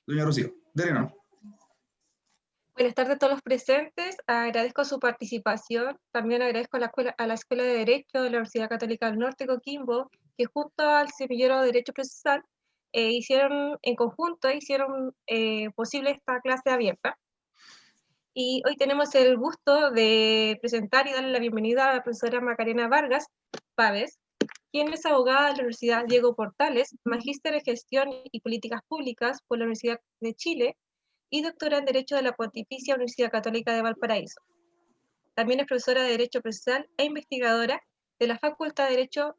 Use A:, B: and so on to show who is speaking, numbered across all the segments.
A: Doña Rocío, dele no.
B: Buenas tardes a todos los presentes. Agradezco su participación. También agradezco a la Escuela de Derecho de la Universidad Católica del Norte, Coquimbo, que junto al Semillero de Derecho Procesal hicieron posible esta clase abierta. Y hoy tenemos el gusto de presentar y darle la bienvenida a la profesora Macarena Vargas Pávez, quien es abogada de la Universidad Diego Portales, magíster en Gestión y Políticas Públicas por la Universidad de Chile y doctora en Derecho de la Pontificia Universidad Católica de Valparaíso. También es profesora de Derecho Procesal e investigadora de la Facultad de Derecho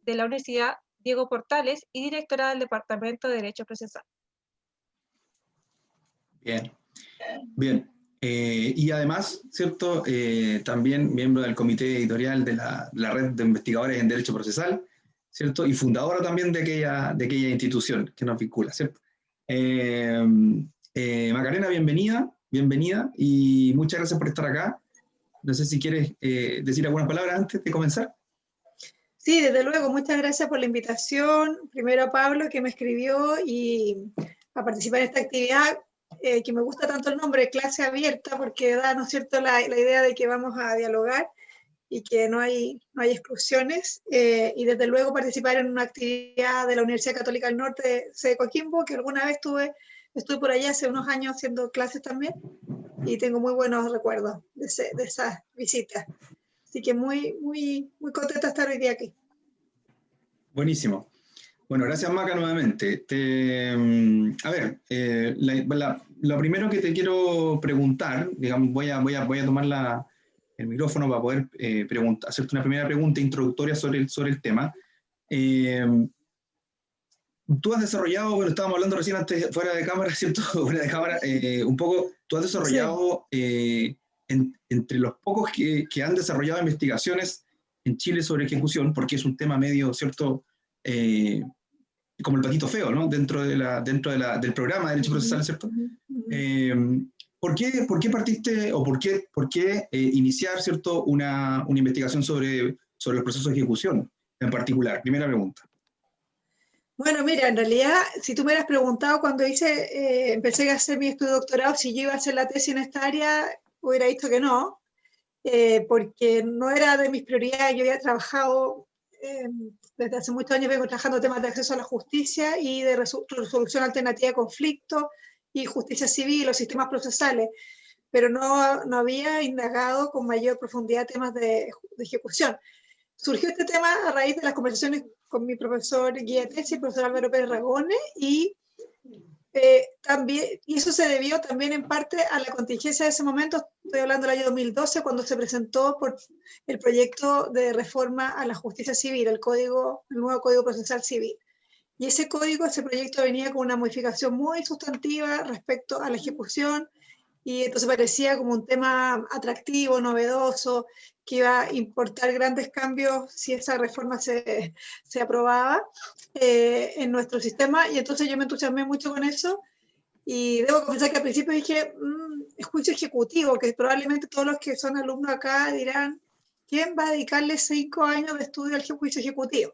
B: de la Universidad Diego Portales y directora del Departamento de Derecho Procesal.
A: Bien, bien. Y además, ¿cierto? También miembro del comité editorial de la Red de Investigadores en Derecho Procesal, ¿cierto? Y fundadora también de aquella institución que nos vincula, ¿cierto? Macarena, bienvenida y muchas gracias por estar acá. No sé si quieres decir algunas palabras antes de comenzar.
C: Sí, desde luego, muchas gracias por la invitación. Primero a Pablo, que me escribió y a participar en esta actividad, que me gusta tanto el nombre, clase abierta, porque da, ¿no es cierto?, la idea de que vamos a dialogar y que no hay exclusiones. Y desde luego participar en una actividad de la Universidad Católica del Norte de Coquimbo, que alguna vez estuve por allá hace unos años haciendo clases también, y tengo muy buenos recuerdos de esas visitas. Así que muy contenta de estar hoy día aquí.
A: Buenísimo. Bueno, gracias Maca nuevamente. A ver, lo primero que te quiero preguntar, digamos, voy a tomar el micrófono para poder hacerte una primera pregunta introductoria sobre el tema. Tú has desarrollado, bueno, estábamos hablando recién antes, fuera de cámara, ¿cierto? Fuera de cámara, un poco, tú has desarrollado, sí, entre los pocos que han desarrollado investigaciones en Chile sobre ejecución, porque es un tema medio, ¿cierto? Como el patito feo, ¿no? Dentro del programa de Derecho Procesal, ¿cierto? ¿Por qué partiste o por qué iniciar, ¿cierto? Una investigación sobre los procesos de ejecución en particular? Primera pregunta.
C: Bueno, mira, en realidad, si tú me hubieras preguntado cuando empecé a hacer mi estudio de doctorado, si yo iba a hacer la tesis en esta área, hubiera dicho que no, porque no era de mis prioridades. Yo había trabajado, desde hace muchos años vengo trabajando temas de acceso a la justicia y de resolución alternativa de conflictos y justicia civil o sistemas procesales, pero no había indagado con mayor profundidad temas de ejecución. Surgió este tema a raíz de las conversaciones con mi profesor guía de tesis, el profesor Álvaro Pérez Ragone, y eso se debió también en parte a la contingencia de ese momento. Estoy hablando del año 2012, cuando se presentó por el proyecto de reforma a la justicia civil, el nuevo Código Procesal Civil. Y ese proyecto venía con una modificación muy sustantiva respecto a la ejecución, y entonces parecía como un tema atractivo, novedoso, que iba a importar grandes cambios si esa reforma se aprobaba en nuestro sistema. Y entonces yo me entusiasmé mucho con eso, y debo confesar que al principio dije, juicio ejecutivo, que probablemente todos los que son alumnos acá dirán, ¿quién va a dedicarle 5 años de estudio al juicio ejecutivo?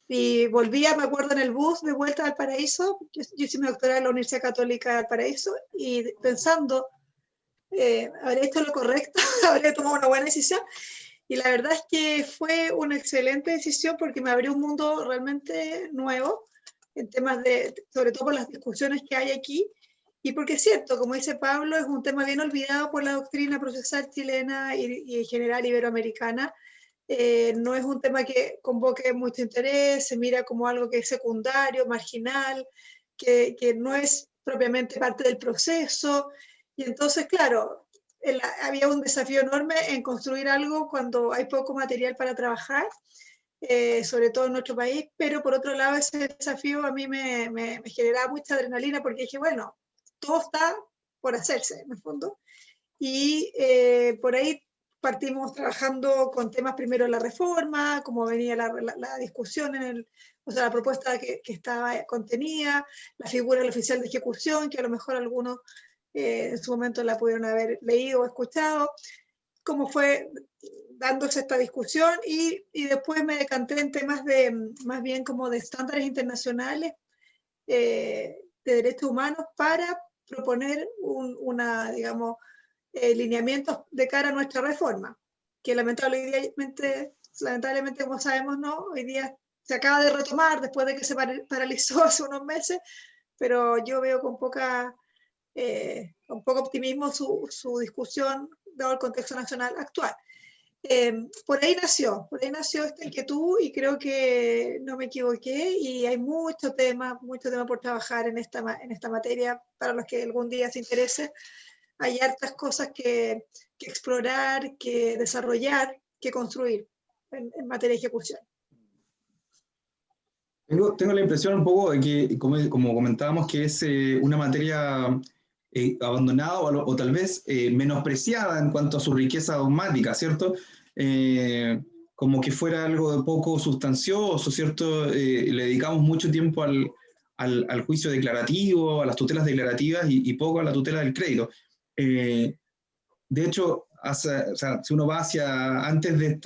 C: Y volvía, me acuerdo, en el bus de vuelta al Valparaíso. Yo hice mi doctorado en la Universidad Católica de Valparaíso, y pensando, ¿habré hecho lo correcto? ¿Habré tomado una buena decisión? Y la verdad es que fue una excelente decisión, porque me abrió un mundo realmente nuevo en temas sobre todo por las discusiones que hay aquí, y porque es cierto, como dice Pablo, es un tema bien olvidado por la doctrina procesal chilena y en general iberoamericana. No es un tema que convoque mucho interés, se mira como algo que es secundario, marginal, que no es propiamente parte del proceso. Y entonces, claro, había un desafío enorme en construir algo cuando hay poco material para trabajar, sobre todo en nuestro país, pero por otro lado ese desafío a mí me generaba mucha adrenalina, porque dije, bueno, todo está por hacerse, en el fondo. Y por ahí partimos trabajando con temas, primero de la reforma, cómo venía la discusión o sea, la propuesta que estaba contenida, la figura del oficial de ejecución, que a lo mejor algunos en su momento la pudieron haber leído o escuchado, cómo fue dándose esta discusión, y después me decanté en temas más bien como de estándares internacionales, derechos humanos para proponer digamos, lineamientos de cara a nuestra reforma, que lamentablemente, como sabemos, ¿no? Hoy día se acaba de retomar después de que se paralizó hace unos meses, pero yo veo con poco optimismo su discusión dado el contexto nacional actual. Por ahí nació esta inquietud y creo que no me equivoqué y hay mucho tema por trabajar en esta materia para los que algún día se interese. Hay hartas cosas que explorar, que desarrollar, que construir en materia de ejecución.
A: Tengo la impresión un poco de que, como comentábamos, que es una materia abandonada o tal vez menospreciada en cuanto a su riqueza dogmática, ¿cierto? Como que fuera algo de poco sustancioso, ¿cierto? Le dedicamos mucho tiempo al juicio declarativo, a las tutelas declarativas y poco a la tutela del crédito. De hecho, o sea, si uno va hacia antes de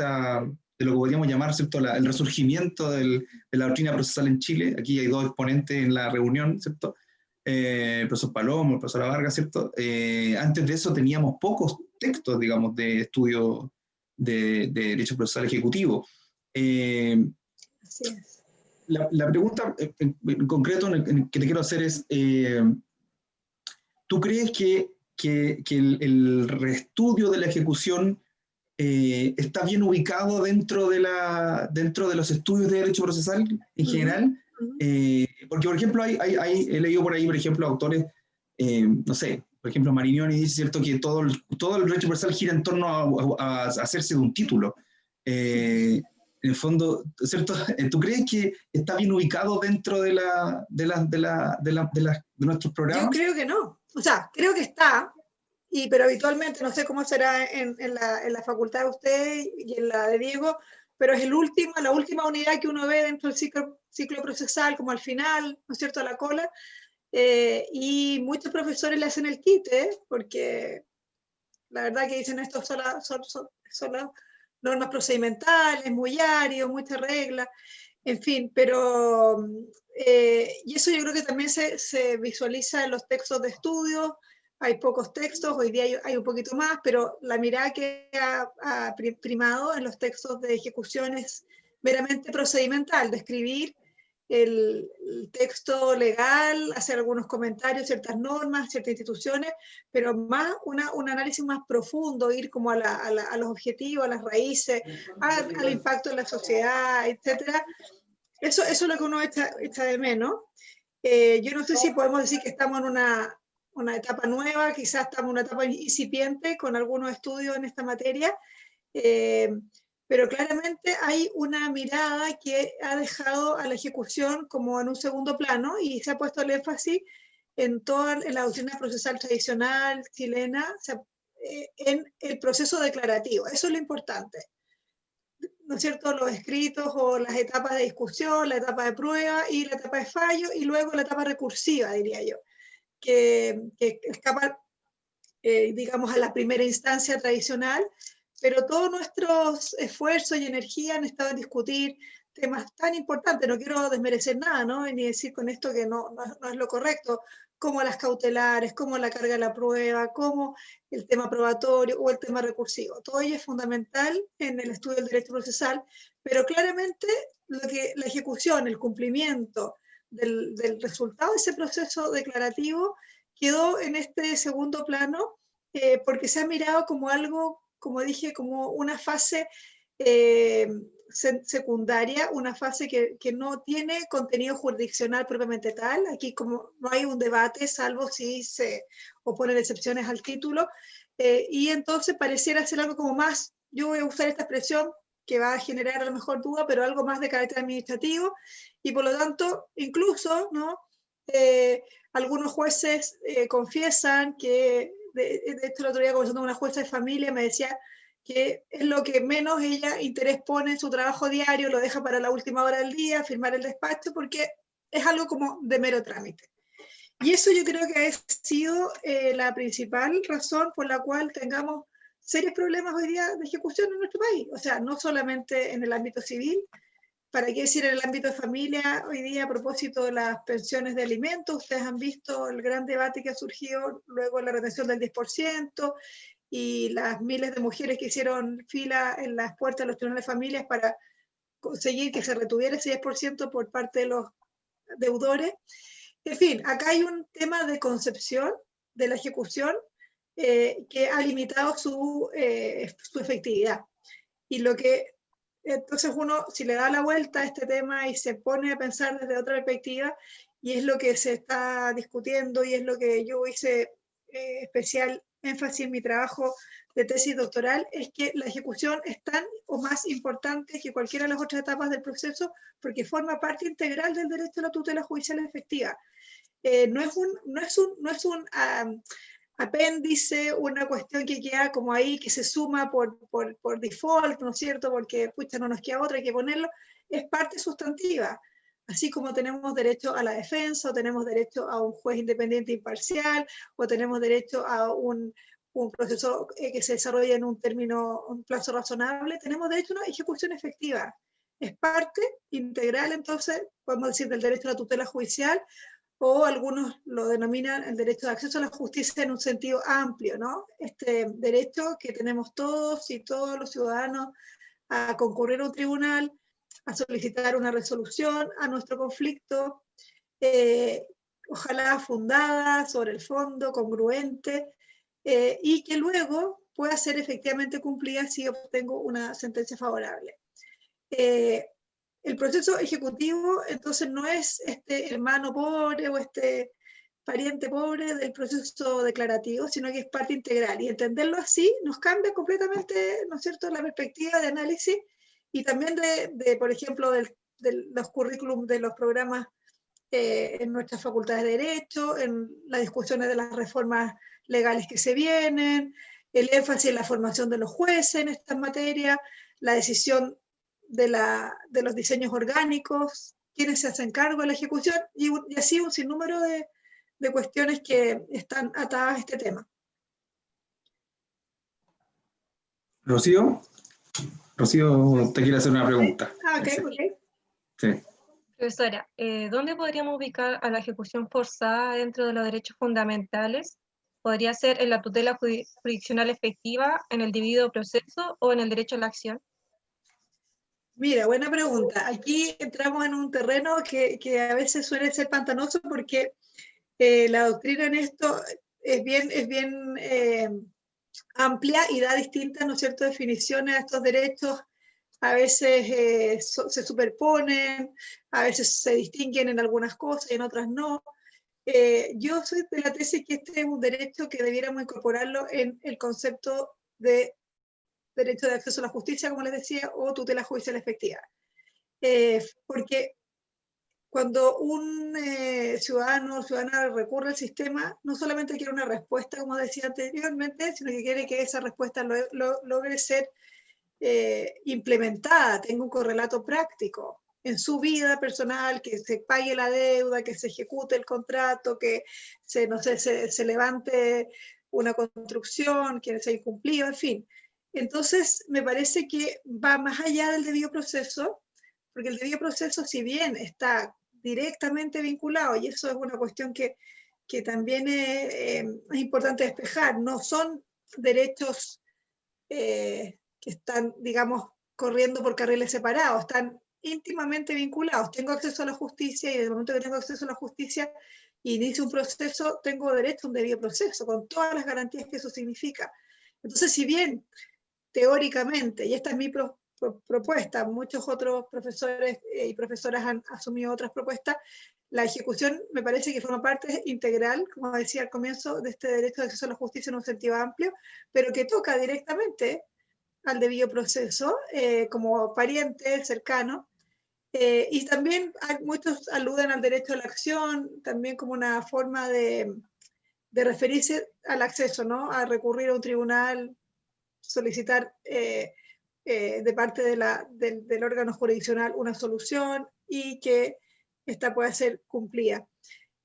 A: lo que podríamos llamar, ¿cierto?, el resurgimiento de la doctrina procesal en Chile, aquí hay dos exponentes en la reunión, ¿cierto?, el profesor Palomo, el profesor Vargas, ¿cierto? Antes de eso teníamos pocos textos, digamos, de estudio de derecho procesal ejecutivo.
C: Así es.
A: La pregunta en concreto que te quiero hacer es, ¿tú crees que el reestudio de la ejecución está bien ubicado dentro de los estudios de derecho procesal en general? Porque, por ejemplo, he leído por ahí, por ejemplo, autores, no sé, por ejemplo, Marignoni dice, ¿cierto?, que todo el derecho procesal gira en torno a hacerse de un título. En el fondo, ¿cierto? ¿Tú crees que está bien ubicado dentro de nuestros programas?
C: Yo creo que no. O sea, creo que está, pero habitualmente, no sé cómo será en la facultad de usted y en la de Diego, pero es la última unidad que uno ve dentro del ciclo procesal, como al final, ¿no es cierto?, a la cola, y muchos profesores le hacen el quite, porque la verdad que dicen esto son las normas procedimentales, muy árido, muchas reglas, en fin, pero y eso yo creo que también se visualiza en los textos de estudio. Hay pocos textos, hoy día hay un poquito más, pero la mirada que ha primado en los textos de ejecución es meramente procedimental, describir el texto legal, hacer algunos comentarios, ciertas normas, ciertas instituciones, pero más un análisis más profundo, ir como a los objetivos, a las raíces, al impacto en la sociedad, etcétera. Eso es lo que uno echa de menos. Yo no sé si podemos decir que estamos en una etapa nueva, quizás estamos en una etapa incipiente con algunos estudios en esta materia, pero claramente hay una mirada que ha dejado a la ejecución como en un segundo plano y se ha puesto el énfasis en la doctrina procesal tradicional chilena, en el proceso declarativo. Eso es lo importante, ¿no es cierto?, los escritos o las etapas de discusión, la etapa de prueba y la etapa de fallo, y luego la etapa recursiva, diría yo, que escapa, digamos, a la primera instancia tradicional, pero todos nuestros esfuerzos y energía han estado en discutir temas tan importantes. No quiero desmerecer nada, ¿no?, ni decir con esto que no es lo correcto, como las cautelares, como la carga de la prueba, como el tema probatorio o el tema recursivo. Todo ello es fundamental en el estudio del derecho procesal, pero claramente la ejecución, el cumplimiento del resultado de ese proceso declarativo quedó en este segundo plano, porque se ha mirado como algo, como dije, como una fase secundaria, una fase que no tiene contenido jurisdiccional propiamente tal. Aquí como no hay un debate, salvo si se oponen excepciones al título, y entonces pareciera ser algo como más, yo voy a usar esta expresión que va a generar a lo mejor duda, pero algo más de carácter administrativo, y por lo tanto, incluso, ¿no?, algunos jueces confiesan que, de hecho el otro día conversando con una jueza de familia me decía que es lo que menos ella interés pone en su trabajo diario, lo deja para la última hora del día, firmar el despacho, porque es algo como de mero trámite. Y eso yo creo que ha sido la principal razón por la cual tengamos serios problemas hoy día de ejecución en nuestro país. O sea, no solamente en el ámbito civil, ¿Para qué decir en el ámbito de familia? Hoy día, a propósito de las pensiones de alimentos, ustedes han visto el gran debate que ha surgido luego de la retención del 10% y las miles de mujeres que hicieron fila en las puertas de los tribunales de familias para conseguir que se retuviera ese 10% por parte de los deudores. En fin, acá hay un tema de concepción de la ejecución que ha limitado su efectividad. Y lo que entonces uno, si le da la vuelta a este tema y se pone a pensar desde otra perspectiva, y es lo que se está discutiendo y es lo que yo hice especial énfasis en mi trabajo de tesis doctoral, es que la ejecución es tan o más importante que cualquiera de las otras etapas del proceso porque forma parte integral del derecho a la tutela judicial efectiva. No es un apéndice, una cuestión que queda como ahí, que se suma por default, ¿no es cierto? Porque, pucha, no nos queda otra, hay que ponerlo. Es parte sustantiva. Así como tenemos derecho a la defensa, o tenemos derecho a un juez independiente e imparcial, o tenemos derecho a un proceso que se desarrolle en un plazo razonable, tenemos derecho a una ejecución efectiva. Es parte integral, entonces, podemos decir, del derecho a la tutela judicial, o algunos lo denominan el derecho de acceso a la justicia en un sentido amplio, ¿no? Este derecho que tenemos todos y todos los ciudadanos a concurrir a un tribunal, a solicitar una resolución a nuestro conflicto, ojalá fundada sobre el fondo, congruente, y que luego pueda ser efectivamente cumplida si obtengo una sentencia favorable. El proceso ejecutivo, entonces, no es este hermano pobre o este pariente pobre del proceso declarativo, sino que es parte integral. Y entenderlo así nos cambia completamente, ¿no es cierto?, la perspectiva de análisis y también por ejemplo, de los currículums de los programas en nuestras facultades de Derecho, en las discusiones de las reformas legales que se vienen, el énfasis en la formación de los jueces en estas materias, la decisión de los diseños orgánicos, quienes se hacen cargo de la ejecución, y así un sinnúmero de cuestiones que están atadas a este tema.
A: Rocío, te quiere hacer una pregunta.
C: Ok.
A: Sí.
B: Profesora, ¿dónde podríamos ubicar a la ejecución forzada dentro de los derechos fundamentales? ¿Podría ser en la tutela jurisdiccional efectiva, en el debido proceso o en el derecho a la acción?
C: Mira, buena pregunta. Aquí entramos en un terreno que a veces suele ser pantanoso porque la doctrina en esto es bien amplia y da distintas, ¿no es cierto?, definiciones a estos derechos. A veces se superponen, a veces se distinguen en algunas cosas y en otras no. Yo soy de la tesis que este es un derecho que debiéramos incorporarlo en el concepto de derecho de acceso a la justicia, como les decía, o tutela judicial efectiva. Porque cuando un ciudadano o ciudadana recurre al sistema, no solamente quiere una respuesta, como decía anteriormente, sino que quiere que esa respuesta logre ser implementada, tenga un correlato práctico en su vida personal, que se pague la deuda, que se ejecute el contrato, que se levante una construcción, que se haya incumplido, en fin. Entonces, me parece que va más allá del debido proceso, porque el debido proceso, si bien está directamente vinculado, y eso es una cuestión que también es importante despejar, no son derechos que están, digamos, corriendo por carriles separados, están íntimamente vinculados. Tengo acceso a la justicia y desde el momento que tengo acceso a la justicia y inicio un proceso, tengo derecho a un debido proceso, con todas las garantías que eso significa. Entonces, si bien teóricamente, y esta es mi propuesta, muchos otros profesores y profesoras han asumido otras propuestas, la ejecución me parece que forma parte integral, como decía al comienzo, de este derecho de acceso a la justicia en un sentido amplio, pero que toca directamente al debido proceso como pariente cercano. Y también muchos aluden al derecho a la acción, también como una forma de referirse al acceso, ¿no? A recurrir a un tribunal, solicitar de parte del órgano jurisdiccional una solución y que esta pueda ser cumplida.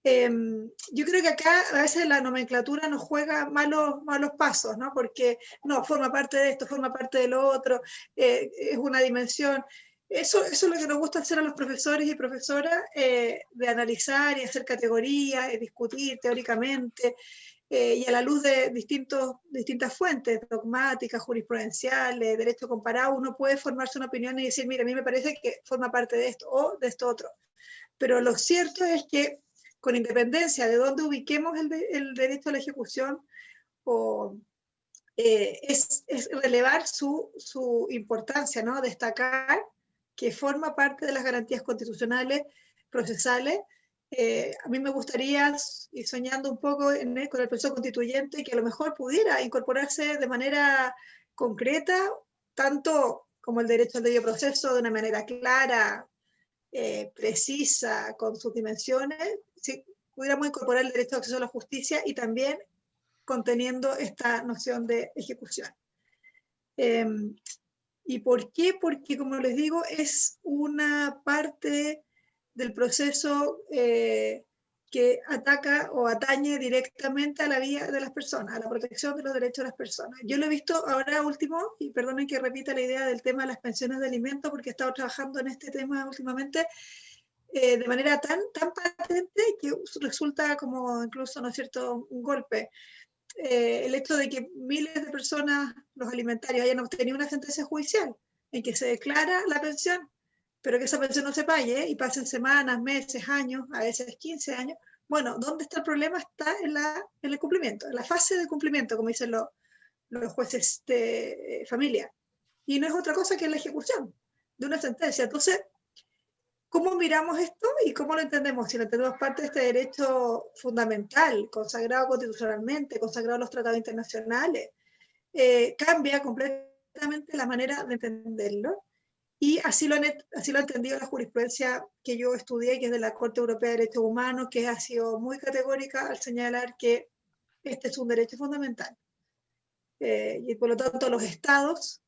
C: Yo creo que acá a veces la nomenclatura nos juega malos pasos, ¿no? Porque no, forma parte de esto, forma parte de lo otro, es una dimensión. Eso es lo que nos gusta hacer a los profesores y profesoras, de analizar y hacer categorías, discutir teóricamente, y a la luz de distintas fuentes, dogmáticas, jurisprudenciales, derecho comparado, uno puede formarse una opinión y decir, mira, a mí me parece que forma parte de esto o de esto otro. Pero lo cierto es que, con independencia de dónde ubiquemos el derecho a la ejecución, es relevar su importancia, ¿no? Destacar que forma parte de las garantías constitucionales procesales. A mí me gustaría, y soñando un poco con el proceso constituyente, que a lo mejor pudiera incorporarse de manera concreta, tanto como el derecho al debido proceso, de una manera clara, precisa, con sus dimensiones, si pudiéramos incorporar el derecho de acceso a la justicia y también conteniendo esta noción de ejecución. ¿Y por qué? Porque, como les digo, es una parte del proceso que ataca o atañe directamente a la vida de las personas, a la protección de los derechos de las personas. Yo lo he visto ahora último, y perdonen que repita la idea del tema de las pensiones de alimentos, porque he estado trabajando en este tema últimamente, de manera tan patente que resulta como incluso, ¿no es cierto?, un golpe. El hecho de que miles de personas, los alimentarios, hayan obtenido una sentencia judicial en que se declara la pensión, pero que esa pensión no se pague y pasen semanas, meses, años, a veces 15 años. Bueno, ¿dónde está el problema? Está en el cumplimiento, en la fase de cumplimiento, como dicen los jueces de familia. Y no es otra cosa que la ejecución de una sentencia. Entonces, ¿cómo miramos esto y cómo lo entendemos? Si lo entendemos parte de este derecho fundamental, consagrado constitucionalmente, consagrado en los tratados internacionales, cambia completamente la manera de entenderlo. Y así lo ha entendido la jurisprudencia que yo estudié, que es de la Corte Europea de Derechos Humanos, que ha sido muy categórica al señalar que este es un derecho fundamental. Y por lo tanto a los estados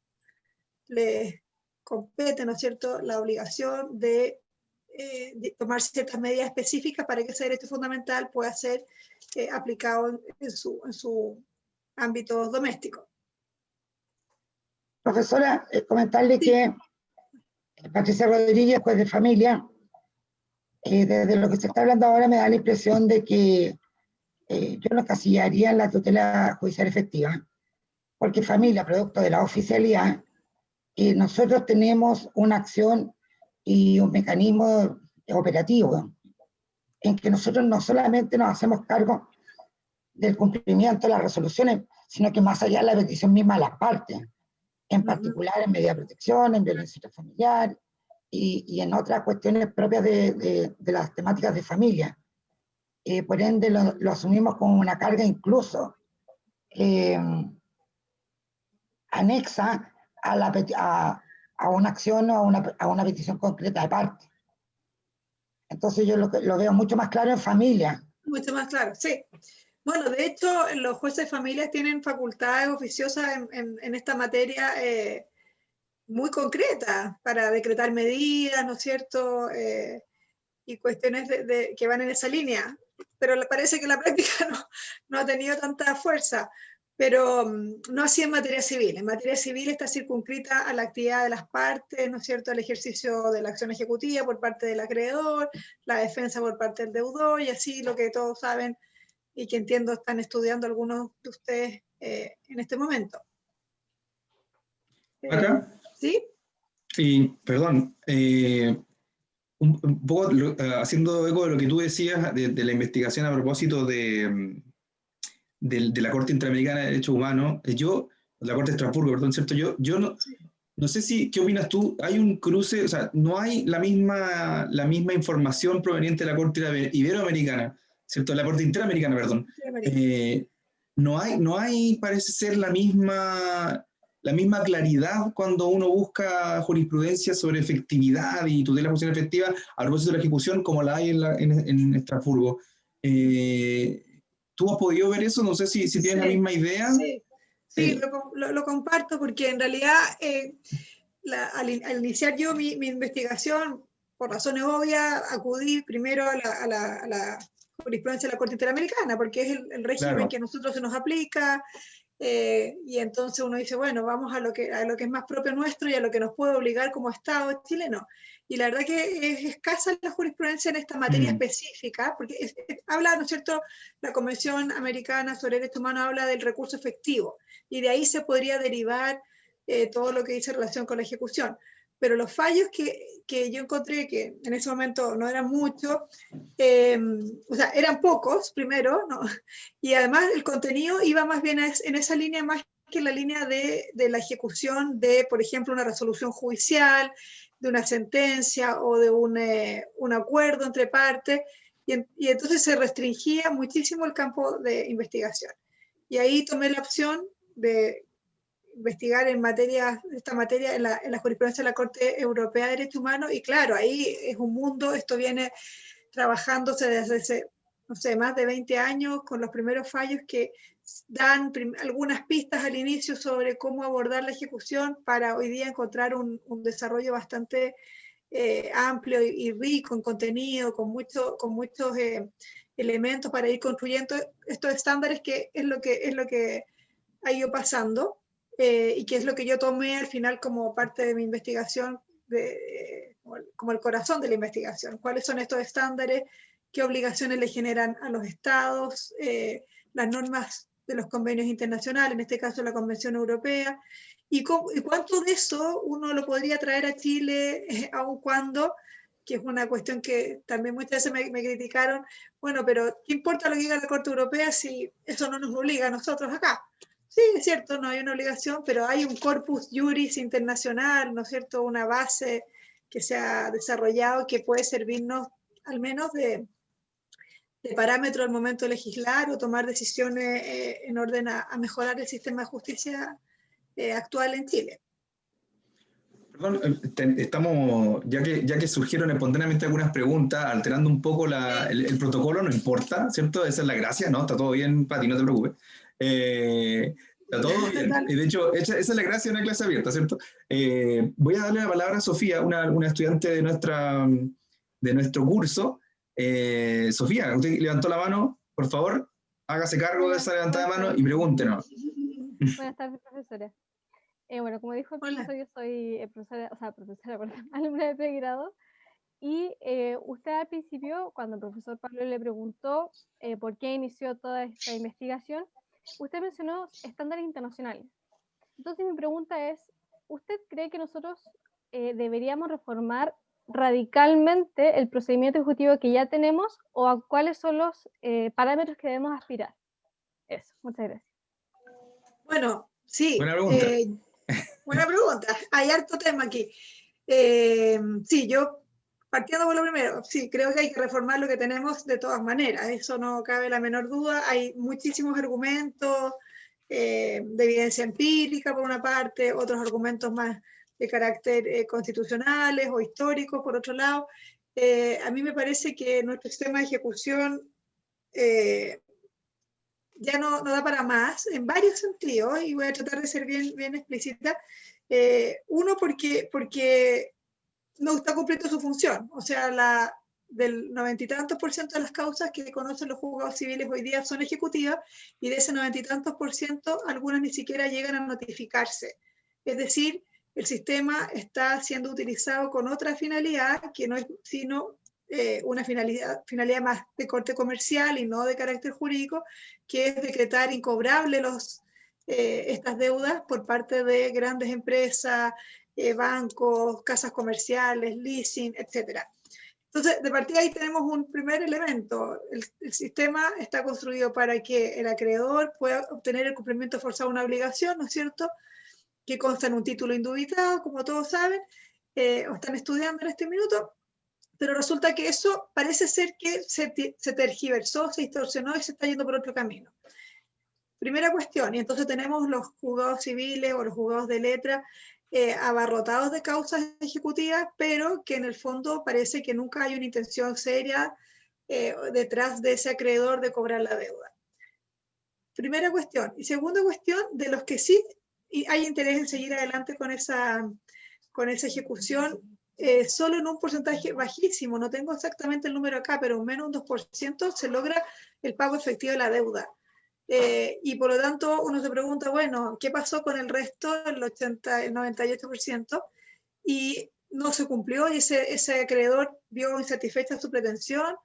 C: les compete, ¿no es cierto?, la obligación de tomar ciertas medidas específicas para que ese derecho fundamental pueda ser aplicado en su ámbito doméstico.
D: Profesora, comentarle
C: Sí.
D: que Patricia Rodríguez, juez de familia, desde lo que se está hablando ahora me da la impresión de que yo lo casillaría en la tutela judicial efectiva, porque familia, producto de la oficialidad, nosotros tenemos una acción y un mecanismo operativo en que nosotros no solamente nos hacemos cargo del cumplimiento de las resoluciones, sino que más allá de la petición misma de las partes, en particular en medida de protección, en violencia familiar y en otras cuestiones propias de las temáticas de familia. Por ende, lo asumimos como una carga incluso anexa a una acción o a una petición concreta de parte. Entonces yo lo veo mucho más claro en familia.
C: Mucho más claro, sí. Bueno, de hecho, los jueces de familia tienen facultades oficiosas en esta materia muy concretas para decretar medidas, ¿no es cierto?, y cuestiones que van en esa línea. Pero parece que la práctica no ha tenido tanta fuerza. Pero no así en materia civil. En materia civil está circunscrita a la actividad de las partes, ¿no es cierto?, al ejercicio de la acción ejecutiva por parte del acreedor, la defensa por parte del deudor, y así lo que todos saben y que entiendo están estudiando algunos de ustedes en este momento.
A: ¿Acá?
C: ¿Sí?
A: Sí, perdón. Un poco haciendo eco de lo que tú decías de la investigación a propósito de la Corte Interamericana de Derechos Humanos, la Corte de Estrasburgo, perdón, ¿cierto? Yo no sé ¿qué opinas tú? Hay un cruce, o sea, no hay la misma información proveniente de la Corte Iberoamericana, ¿cierto? La Corte Interamericana, perdón. No hay, parece ser la misma claridad cuando uno busca jurisprudencia sobre efectividad y tutela función efectiva a propósito de la ejecución como la hay en Estrasburgo. ¿Tú has podido ver eso? No sé si tienes la misma idea.
C: Sí, lo comparto porque en realidad al iniciar yo mi investigación, por razones obvias, acudí primero a la jurisprudencia de la Corte Interamericana, porque es el régimen que a nosotros se nos aplica, y entonces uno dice, bueno, vamos a lo que es más propio nuestro y a lo que nos puede obligar como Estado chileno. Y la verdad que es escasa la jurisprudencia en esta materia específica, porque habla, ¿no es cierto?, la Convención Americana sobre Derechos Humanos habla del recurso efectivo, y de ahí se podría derivar todo lo que dice en relación con la ejecución. Pero los fallos que yo encontré, que en ese momento no eran muchos, o sea, eran pocos, primero, ¿no? Y además el contenido iba más bien en esa línea, más que en la línea de la ejecución de, por ejemplo, una resolución judicial, de una sentencia o de un acuerdo entre partes, y entonces se restringía muchísimo el campo de investigación. Y ahí tomé la opción de investigar en esta materia en la jurisprudencia de la Corte Europea de Derechos Humanos, y claro, ahí es un mundo, esto viene trabajándose desde hace, no sé, más de 20 años, con los primeros fallos que dan algunas pistas al inicio sobre cómo abordar la ejecución para hoy día encontrar un desarrollo bastante amplio y rico en contenido, con muchos elementos para ir construyendo estos estándares, que es lo que ha ido pasando, y que es lo que yo tomé al final como parte de mi investigación, como el corazón de la investigación. ¿Cuáles son estos estándares? ¿Qué obligaciones le generan a los estados? Las normas de los convenios internacionales, en este caso la Convención Europea, y cuánto de eso uno lo podría traer a Chile, aun cuando, que es una cuestión que también muchas veces me criticaron, bueno, pero ¿qué importa lo que diga la Corte Europea si eso no nos obliga a nosotros acá? Sí, es cierto, no hay una obligación, pero hay un corpus juris internacional, ¿no es cierto?, una base que se ha desarrollado que puede servirnos al menos de parámetro al momento de legislar o tomar decisiones en orden a mejorar el sistema de justicia actual en Chile.
A: Perdón, estamos, ya que surgieron espontáneamente algunas preguntas, alterando un poco el protocolo, no importa, ¿cierto? Esa es la gracia, ¿no? Está todo bien, Pati, no te preocupes. Está todo bien. De hecho, esa es la gracia de una clase abierta, ¿cierto? Voy a darle la palabra a Sofía, una estudiante de nuestro curso. Sofía, usted levantó la mano, por favor, hágase cargo de esa levantada de mano y pregúntenos.
E: Buenas tardes, profesora. Bueno, como dijo el profesor, yo soy profesora, alumna de pregrado, y usted al principio, cuando el profesor Pablo le preguntó por qué inició toda esta investigación, usted mencionó estándares internacionales. Entonces mi pregunta es, ¿usted cree que nosotros deberíamos reformar radicalmente el procedimiento ejecutivo que ya tenemos, o a cuáles son los parámetros que debemos aspirar? Eso, muchas gracias.
C: Bueno, sí.
A: Buena pregunta.
C: Buena pregunta. Hay harto tema aquí. Sí, yo, partiendo por lo primero, sí, creo que hay que reformar lo que tenemos de todas maneras. Eso no cabe la menor duda. Hay muchísimos argumentos de evidencia empírica, por una parte, otros argumentos más de carácter constitucionales o históricos, por otro lado. A mí me parece que nuestro sistema de ejecución ya no da para más, en varios sentidos, y voy a tratar de ser bien explícita. Uno, porque no está cumpliendo su función, o sea, del 90 y tantos % de las causas que conocen los juzgados civiles hoy día son ejecutivas, y de ese 90 y tantos % algunas ni siquiera llegan a notificarse. Es decir, el sistema está siendo utilizado con otra finalidad que no es sino una finalidad más de corte comercial y no de carácter jurídico, que es decretar incobrable estas deudas por parte de grandes empresas, bancos, casas comerciales, leasing, etc. Entonces, de partida ahí tenemos un primer elemento. El sistema está construido para que el acreedor pueda obtener el cumplimiento forzado de una obligación, ¿no es cierto?, que consta en un título indubitado, como todos saben, o están estudiando en este minuto, pero resulta que eso parece ser que se tergiversó, se distorsionó y se está yendo por otro camino. Primera cuestión, y entonces tenemos los juzgados civiles o los juzgados de letra abarrotados de causas ejecutivas, pero que en el fondo parece que nunca hay una intención seria detrás de ese acreedor de cobrar la deuda. Primera cuestión. Y segunda cuestión, de los que sí hay interés en seguir adelante con esa ejecución, solo en un porcentaje bajísimo, no tengo exactamente el número acá, pero menos un 2% se logra el pago efectivo de la deuda. Y por lo tanto uno se pregunta, bueno, ¿qué pasó con el resto, el 98%? Y no se cumplió y ese acreedor vio insatisfecha su pretensión.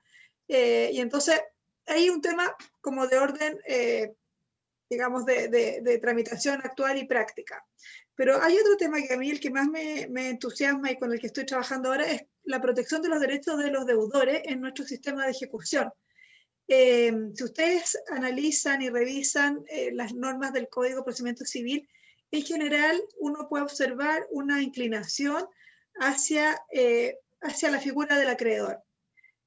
C: Y entonces hay un tema como de orden, digamos, de tramitación actual y práctica. Pero hay otro tema que a mí el que más me entusiasma y con el que estoy trabajando ahora es la protección de los derechos de los deudores en nuestro sistema de ejecución. Si ustedes analizan y revisan las normas del Código de Procedimiento Civil, en general uno puede observar una inclinación hacia la figura del acreedor.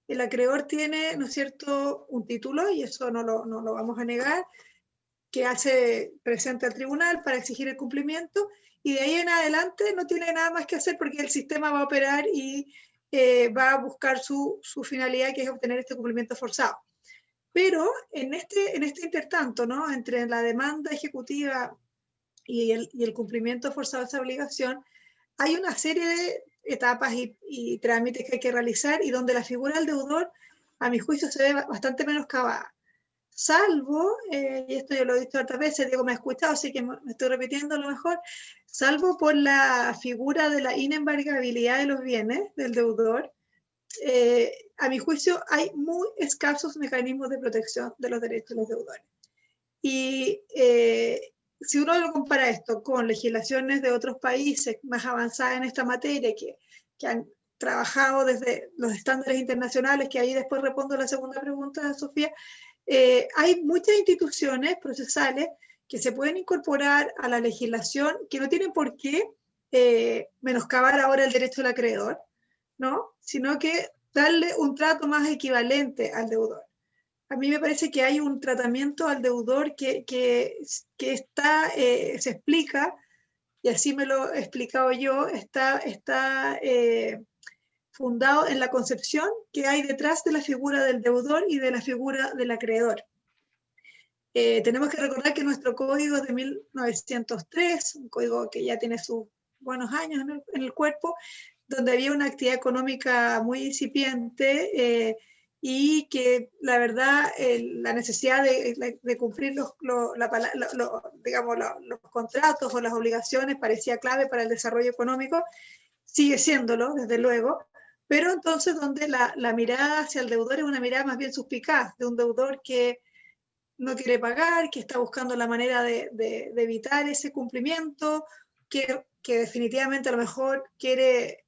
C: El acreedor tiene, ¿no es cierto?, un título, y eso no lo vamos a negar, que hace presente al tribunal para exigir el cumplimiento, y de ahí en adelante no tiene nada más que hacer porque el sistema va a operar y va a buscar su finalidad, que es obtener este cumplimiento forzado. Pero en este intertanto, ¿no?, entre la demanda ejecutiva y el cumplimiento forzado de esa obligación, hay una serie de etapas y trámites que hay que realizar, y donde la figura del deudor, a mi juicio, se ve bastante menoscabada. Salvo, y esto yo lo he dicho otras veces, Diego me ha escuchado, así que me estoy repitiendo a lo mejor, salvo por la figura de la inembargabilidad de los bienes del deudor, a mi juicio hay muy escasos mecanismos de protección de los derechos de los deudores. Y si uno lo compara esto con legislaciones de otros países más avanzadas en esta materia, que han trabajado desde los estándares internacionales, que ahí después respondo a la segunda pregunta de Sofía, hay muchas instituciones procesales que se pueden incorporar a la legislación, que no tienen por qué menoscabar ahora el derecho del acreedor, ¿no?, sino que darle un trato más equivalente al deudor. A mí me parece que hay un tratamiento al deudor que está, se explica, y así me lo he explicado yo, está fundado en la concepción que hay detrás de la figura del deudor y de la figura del acreedor. Tenemos que recordar que nuestro código es de 1903, un código que ya tiene sus buenos años en el cuerpo, donde había una actividad económica muy incipiente, y que la verdad la necesidad de cumplir los contratos o las obligaciones parecía clave para el desarrollo económico, sigue siéndolo, desde luego, pero entonces donde la mirada hacia el deudor es una mirada más bien suspicaz, de un deudor que no quiere pagar, que está buscando la manera de evitar ese cumplimiento, que definitivamente a lo mejor quiere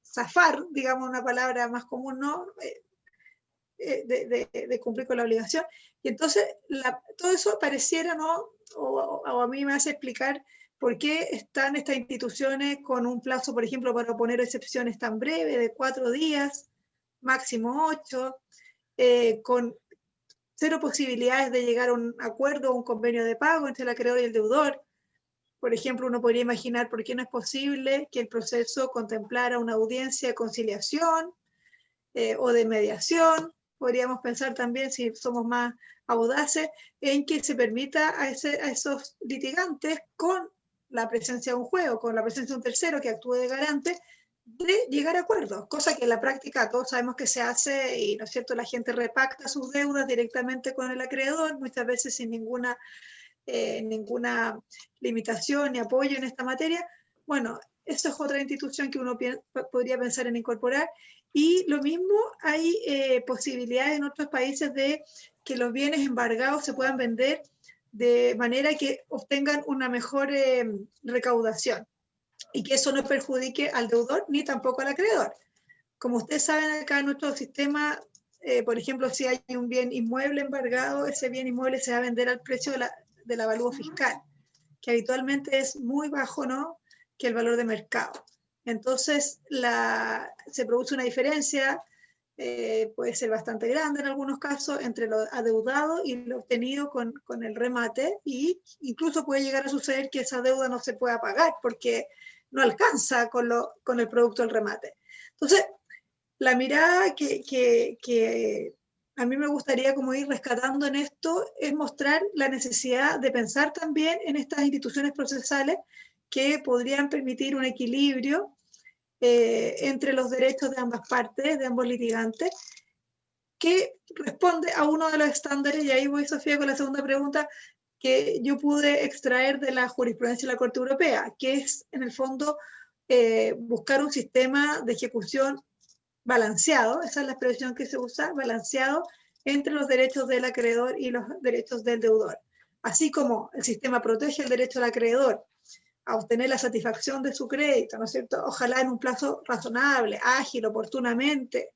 C: zafar, digamos una palabra más común, ¿no?, de cumplir con la obligación. Y entonces todo eso pareciera, ¿no?, o a mí me hace explicar por qué están estas instituciones con un plazo, por ejemplo, para oponer excepciones tan breve, de 4 días, máximo 8, con 0 posibilidades de llegar a un acuerdo o un convenio de pago entre el acreedor y el deudor. Por ejemplo, uno podría imaginar por qué no es posible que el proceso contemplara una audiencia de conciliación o de mediación. Podríamos pensar también, si somos más audaces, en que se permita a esos litigantes, con la presencia de un juez o con la presencia de un tercero que actúe de garante, de llegar a acuerdos, cosa que en la práctica todos sabemos que se hace, y, ¿no es cierto?, la gente repacta sus deudas directamente con el acreedor, muchas veces sin ninguna limitación ni apoyo en esta materia. Bueno, esa es otra institución que uno podría pensar en incorporar. Y lo mismo, hay posibilidades en otros países de que los bienes embargados se puedan vender de manera que obtengan una mejor recaudación, y que eso no perjudique al deudor ni tampoco al acreedor. Como ustedes saben, acá en nuestro sistema, por ejemplo, si hay un bien inmueble embargado, ese bien inmueble se va a vender al precio del avalúo fiscal, que habitualmente es muy bajo, ¿no?, que el valor de mercado. Entonces, se produce una diferencia, puede ser bastante grande en algunos casos, entre lo adeudado y lo obtenido con el remate, y incluso puede llegar a suceder que esa deuda no se pueda pagar porque no alcanza con el producto del remate. Entonces, la mirada que a mí me gustaría como ir rescatando en esto es mostrar la necesidad de pensar también en estas instituciones procesales que podrían permitir un equilibrio entre los derechos de ambas partes, de ambos litigantes, que responde a uno de los estándares, y ahí voy, Sofía, con la segunda pregunta, que yo pude extraer de la jurisprudencia de la Corte Europea, que es, en el fondo, buscar un sistema de ejecución balanceado, esa es la expresión que se usa, balanceado entre los derechos del acreedor y los derechos del deudor. Así como el sistema protege el derecho del acreedor a obtener la satisfacción de su crédito, ¿no es cierto? Ojalá en un plazo razonable, ágil, oportunamente.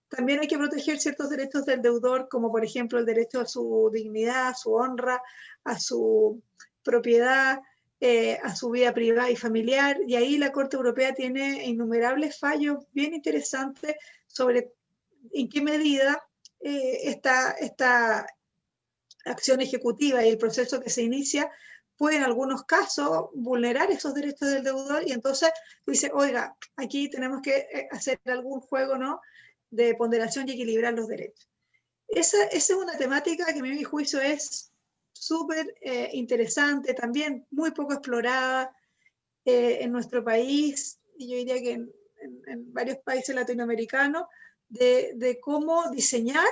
C: También hay que proteger ciertos derechos del deudor, como por ejemplo el derecho a su dignidad, a su honra, a su propiedad, a su vida privada y familiar. Y ahí la Corte Europea tiene innumerables fallos bien interesantes sobre en qué medida esta acción ejecutiva y el proceso que se inicia puede en algunos casos vulnerar esos derechos del deudor, y entonces dice, oiga, aquí tenemos que hacer algún juego, ¿no?, de ponderación y equilibrar los derechos. Esa es una temática que a mi juicio es súper interesante, también muy poco explorada en nuestro país, y yo diría que en varios países latinoamericanos, de cómo diseñar,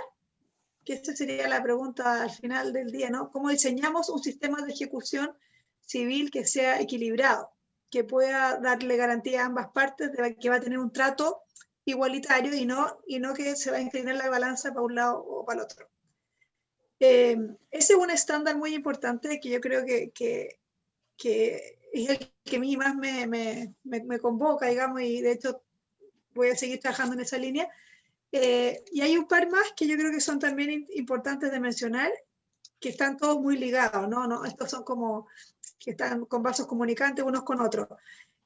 C: que esta sería la pregunta al final del día, ¿no? ¿Cómo diseñamos un sistema de ejecución civil que sea equilibrado, que pueda darle garantía a ambas partes de que va a tener un trato igualitario y no que se va a inclinar la balanza para un lado o para el otro? Ese es un estándar muy importante que yo creo que es el que a mí más me convoca, digamos, y de hecho voy a seguir trabajando en esa línea. Y hay un par más que yo creo que son también importantes de mencionar, que están todos muy ligados, ¿no? Estos son como que están con vasos comunicantes unos con otros.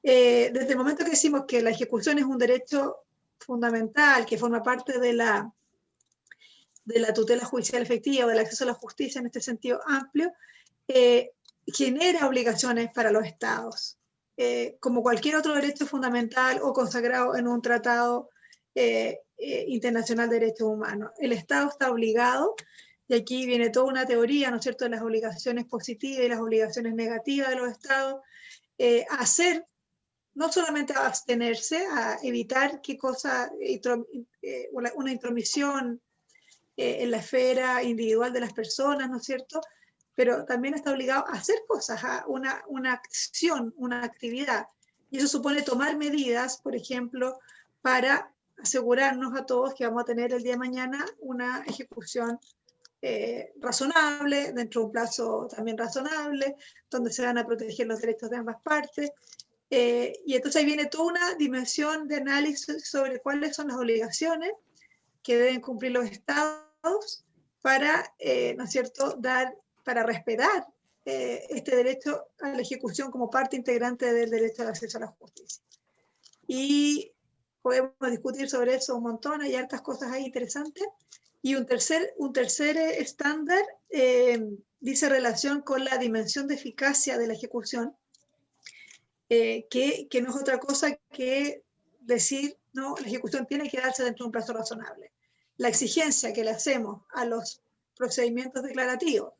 C: Desde el momento que decimos que la ejecución es un derecho fundamental, que forma parte de la tutela judicial efectiva, del acceso a la justicia en este sentido amplio, genera obligaciones para los estados, como cualquier otro derecho fundamental o consagrado en un tratado internacional de derechos humanos. El Estado está obligado, y aquí viene toda una teoría, ¿no es cierto?, de las obligaciones positivas y las obligaciones negativas de los Estados, a hacer, no solamente a abstenerse, a evitar qué cosa, una intromisión en la esfera individual de las personas, ¿no es cierto?, pero también está obligado a hacer cosas, a una acción, una actividad. Y eso supone tomar medidas, por ejemplo, para asegurarnos a todos que vamos a tener el día de mañana una ejecución razonable, dentro de un plazo también razonable, donde se van a proteger los derechos de ambas partes. Y entonces ahí viene toda una dimensión de análisis sobre cuáles son las obligaciones que deben cumplir los estados para, ¿no es cierto?, para respetar este derecho a la ejecución como parte integrante del derecho al acceso a la justicia. Y podemos discutir sobre eso un montón, hay hartas cosas ahí interesantes. Y un tercer estándar dice relación con la dimensión de eficacia de la ejecución, que no es otra cosa que decir, no, la ejecución tiene que darse dentro de un plazo razonable. La exigencia que le hacemos a los procedimientos declarativos,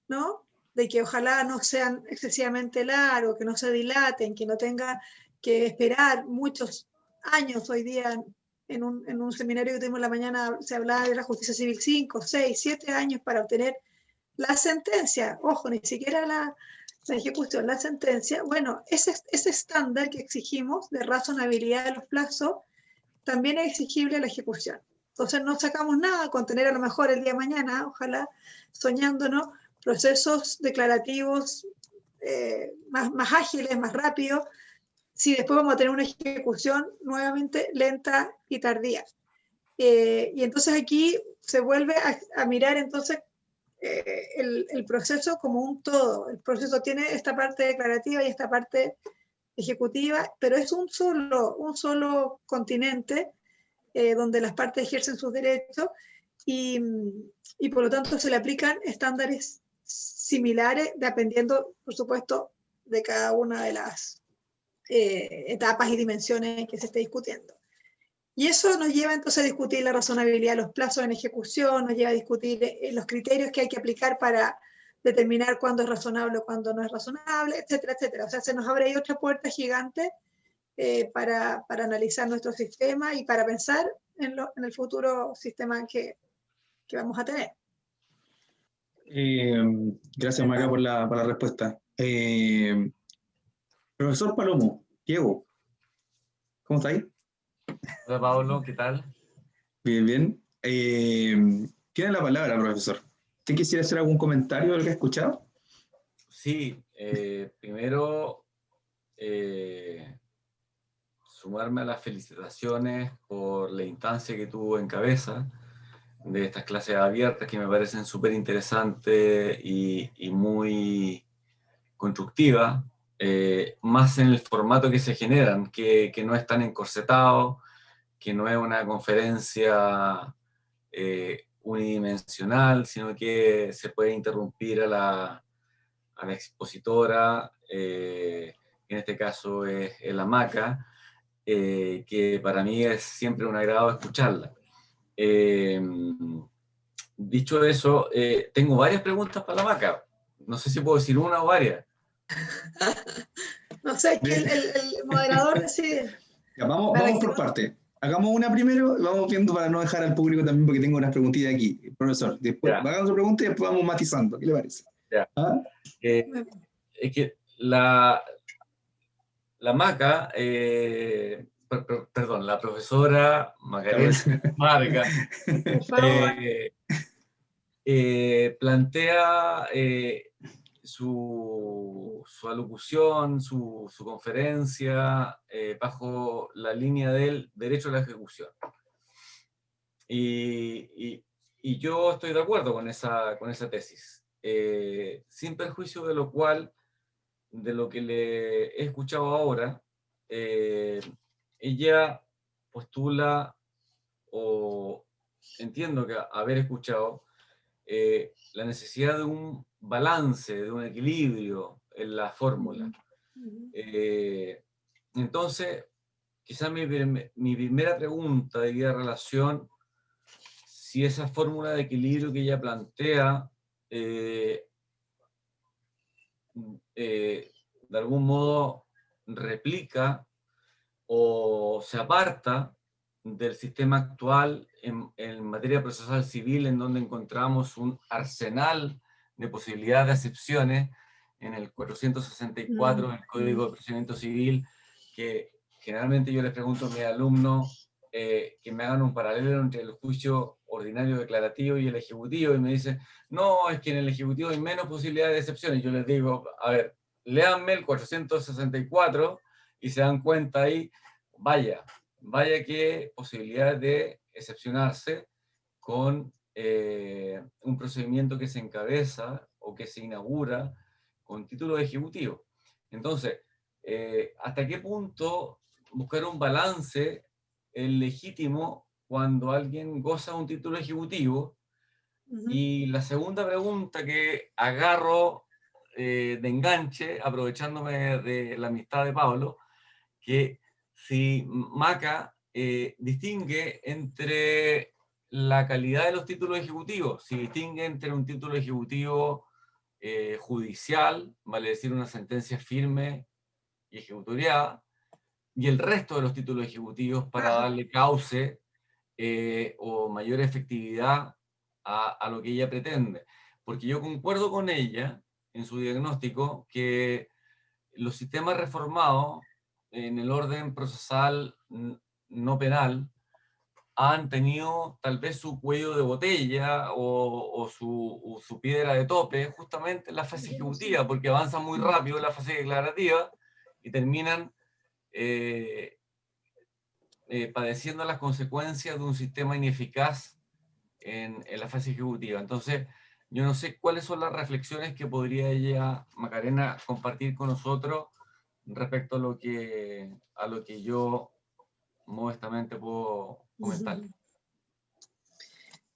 C: ¿no?, de que ojalá no sean excesivamente largos, que no se dilaten, que no tenga que esperar muchos años. Hoy día en un seminario que tuvimos la mañana se hablaba de la justicia civil, 5, 6, 7 años para obtener la sentencia. Ojo, ni siquiera la ejecución, la sentencia. Bueno, ese estándar que exigimos de razonabilidad de los plazos también es exigible a la ejecución. Entonces no sacamos nada con tener a lo mejor el día de mañana, ojalá soñándonos, procesos declarativos más ágiles, más rápidos, si después vamos a tener una ejecución nuevamente lenta y tardía. Y entonces aquí se vuelve a mirar entonces el proceso como un todo. El proceso tiene esta parte declarativa y esta parte ejecutiva, pero es un solo continente donde las partes ejercen sus derechos y por lo tanto se le aplican estándares similares dependiendo, por supuesto, de cada una de las etapas y dimensiones que se esté discutiendo. Y eso nos lleva entonces a discutir la razonabilidad de los plazos en ejecución, nos lleva a discutir los criterios que hay que aplicar para determinar cuándo es razonable o cuándo no es razonable, etcétera, etcétera. O sea, se nos abre ahí otra puerta gigante para analizar nuestro sistema y para pensar en el futuro sistema que vamos a tener.
A: Gracias, Maca, por la respuesta. Profesor Palomo, Diego, ¿cómo está ahí?
F: Hola Pablo, ¿qué tal?
A: Bien, bien. Tiene la palabra, profesor. ¿Usted quisiera hacer algún comentario de lo que ha escuchado?
F: Sí, primero sumarme a las felicitaciones por la instancia que tuvo en cabeza de estas clases abiertas que me parecen súper interesantes y muy constructivas, más en el formato que se generan, que no es tan encorsetado, que no es una conferencia unidimensional, sino que se puede interrumpir a la expositora, en este caso es la Maca, que para mí es siempre un agrado escucharla. Dicho eso, tengo varias preguntas para la Maca. No sé si puedo decir una o varias.
C: No sé, es que el moderador decide.
A: Ya, vamos por parte. Hagamos una primero y vamos viendo para no dejar al público también, porque tengo unas preguntitas aquí, profesor. Después hagamos su pregunta y después vamos matizando. ¿Qué le parece?
F: Ya.
A: ¿Ah?
F: Es que la Maca, perdón, la profesora Macarena Vargas plantea su alocución, su conferencia bajo la línea del derecho a la ejecución. Y yo estoy de acuerdo con esa tesis, sin perjuicio de lo cual, de lo que le he escuchado ahora, ella postula, o entiendo que haber escuchado, la necesidad de un balance, de un equilibrio en la fórmula. Entonces, quizás mi primera pregunta debería relación si esa fórmula de equilibrio que ella plantea de algún modo replica o se aparta del sistema actual en materia procesal civil, en donde encontramos un arsenal de posibilidades de acepciones en el 464 del Código de Procedimiento Civil, que generalmente yo les pregunto a mis alumnos que me hagan un paralelo entre el juicio ordinario declarativo y el ejecutivo, y me dicen, no, es que en el ejecutivo hay menos posibilidades de excepciones. Yo les digo, a ver, léanme el 464 y se dan cuenta ahí, vaya que posibilidades de excepcionarse con un procedimiento que se encabeza o que se inaugura con título ejecutivo. Entonces, ¿hasta qué punto buscar un balance es legítimo cuando alguien goza un título ejecutivo? Y la segunda pregunta que agarro de enganche, aprovechándome de la amistad de Pablo, que si Maca distingue entre la calidad de los títulos ejecutivos, si distingue entre un título ejecutivo judicial, vale decir una sentencia firme y ejecutoriada, y el resto de los títulos ejecutivos para darle cauce o mayor efectividad a lo que ella pretende. Porque yo concuerdo con ella en su diagnóstico que los sistemas reformados en el orden procesal no penal han tenido tal vez su cuello de botella o su piedra de tope justamente en la fase ejecutiva, porque avanzan muy rápido en la fase declarativa y terminan padeciendo las consecuencias de un sistema ineficaz en la fase ejecutiva. Entonces, yo no sé cuáles son las reflexiones que podría ella, Macarena, compartir con nosotros respecto a lo que yo modestamente puedo comentar.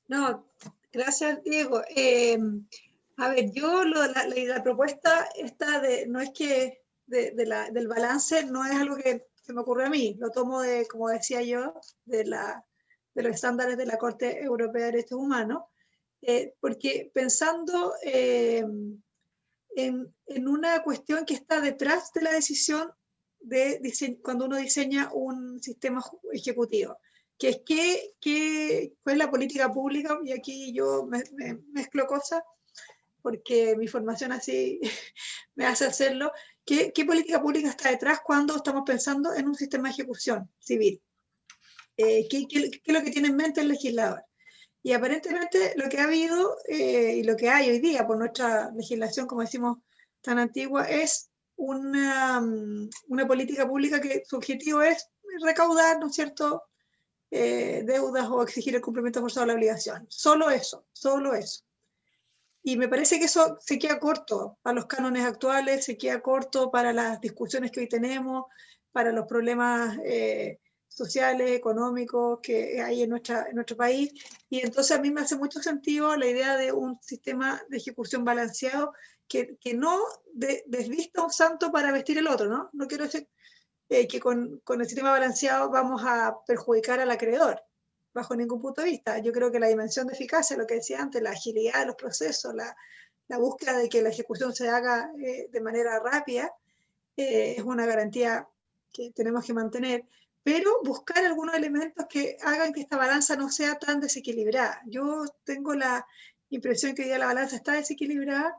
C: No, gracias, Diego. A ver, yo la propuesta esta no es que del balance no es algo que se me ocurre a mí, lo tomo de, como decía yo, de los estándares de la Corte Europea de Derechos Humanos, porque pensando en una cuestión que está detrás de la decisión cuando uno diseña un sistema ejecutivo, que es cuál es la política pública, y aquí yo me mezclo cosas, porque mi formación así me hace hacerlo. ¿Qué política pública está detrás cuando estamos pensando en un sistema de ejecución civil? ¿Qué es lo que tiene en mente el legislador? Y aparentemente lo que ha habido y lo que hay hoy día por nuestra legislación, como decimos, tan antigua, es una política pública que su objetivo es recaudar, ¿no es cierto?, deudas o exigir el cumplimiento forzado de la obligación. Solo eso, solo eso. Y me parece que eso se queda corto para los cánones actuales, se queda corto para las discusiones que hoy tenemos, para los problemas sociales, económicos que hay en nuestro país. Y entonces a mí me hace mucho sentido la idea de un sistema de ejecución balanceado que no desvista un santo para vestir el otro, ¿no? No quiero decir que con el sistema balanceado vamos a perjudicar al acreedor, bajo ningún punto de vista. Yo creo que la dimensión de eficacia, lo que decía antes, la agilidad de los procesos, la búsqueda de que la ejecución se haga de manera rápida, es una garantía que tenemos que mantener, pero buscar algunos elementos que hagan que esta balanza no sea tan desequilibrada. Yo tengo la impresión que hoy día la balanza está desequilibrada,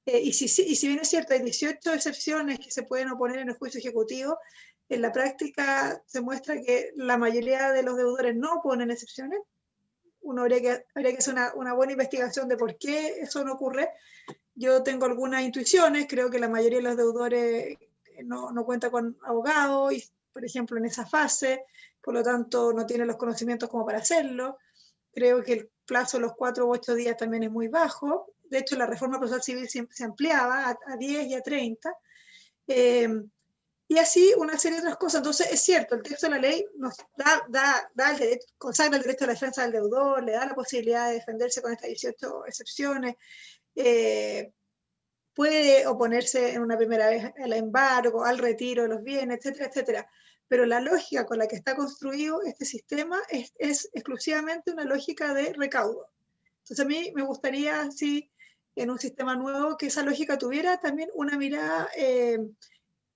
C: y si bien es cierto, hay 18 excepciones que se pueden oponer en el juicio ejecutivo, en la práctica se muestra que la mayoría de los deudores no ponen excepciones. Uno habría que hacer una buena investigación de por qué eso no ocurre. Yo tengo algunas intuiciones, creo que la mayoría de los deudores no cuenta con abogado, y, por ejemplo, en esa fase, por lo tanto no tiene los conocimientos como para hacerlo. Creo que el plazo de los 4 u 8 días también es muy bajo. De hecho, la reforma procesal civil se ampliaba a 10 y a 30. Y así una serie de otras cosas. Entonces, es cierto, el texto de la ley nos da el derecho, consagra el derecho a la defensa del deudor, le da la posibilidad de defenderse con estas 18 excepciones, puede oponerse en una primera vez al embargo, al retiro de los bienes, etcétera, etcétera. Pero la lógica con la que está construido este sistema es exclusivamente una lógica de recaudo. Entonces, a mí me gustaría, sí, en un sistema nuevo, que esa lógica tuviera también una mirada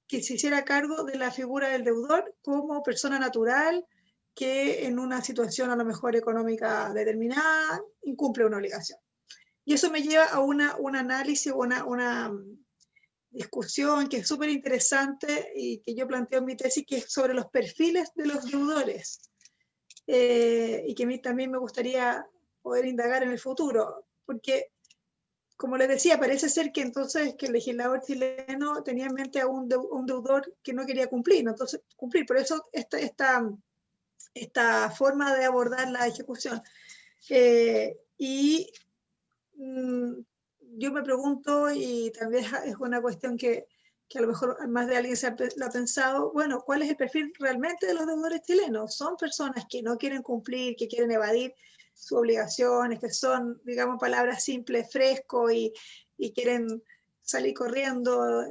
C: que se hiciera cargo de la figura del deudor como persona natural que en una situación a lo mejor económica determinada incumple una obligación. Y eso me lleva a un análisis, una discusión que es súper interesante y que yo planteo en mi tesis, que es sobre los perfiles de los deudores, y que a mí también me gustaría poder indagar en el futuro, porque, como les decía, parece ser que entonces que el legislador chileno tenía en mente a un deudor que no quería cumplir, ¿no? Entonces, cumplir. Por eso esta forma de abordar la ejecución. Y yo me pregunto, y también es una cuestión que a lo mejor más de alguien lo ha pensado, bueno, ¿cuál es el perfil realmente de los deudores chilenos? ¿Son personas que no quieren cumplir, que quieren evadir sus obligaciones, que son, digamos, palabras simples, fresco, y quieren salir corriendo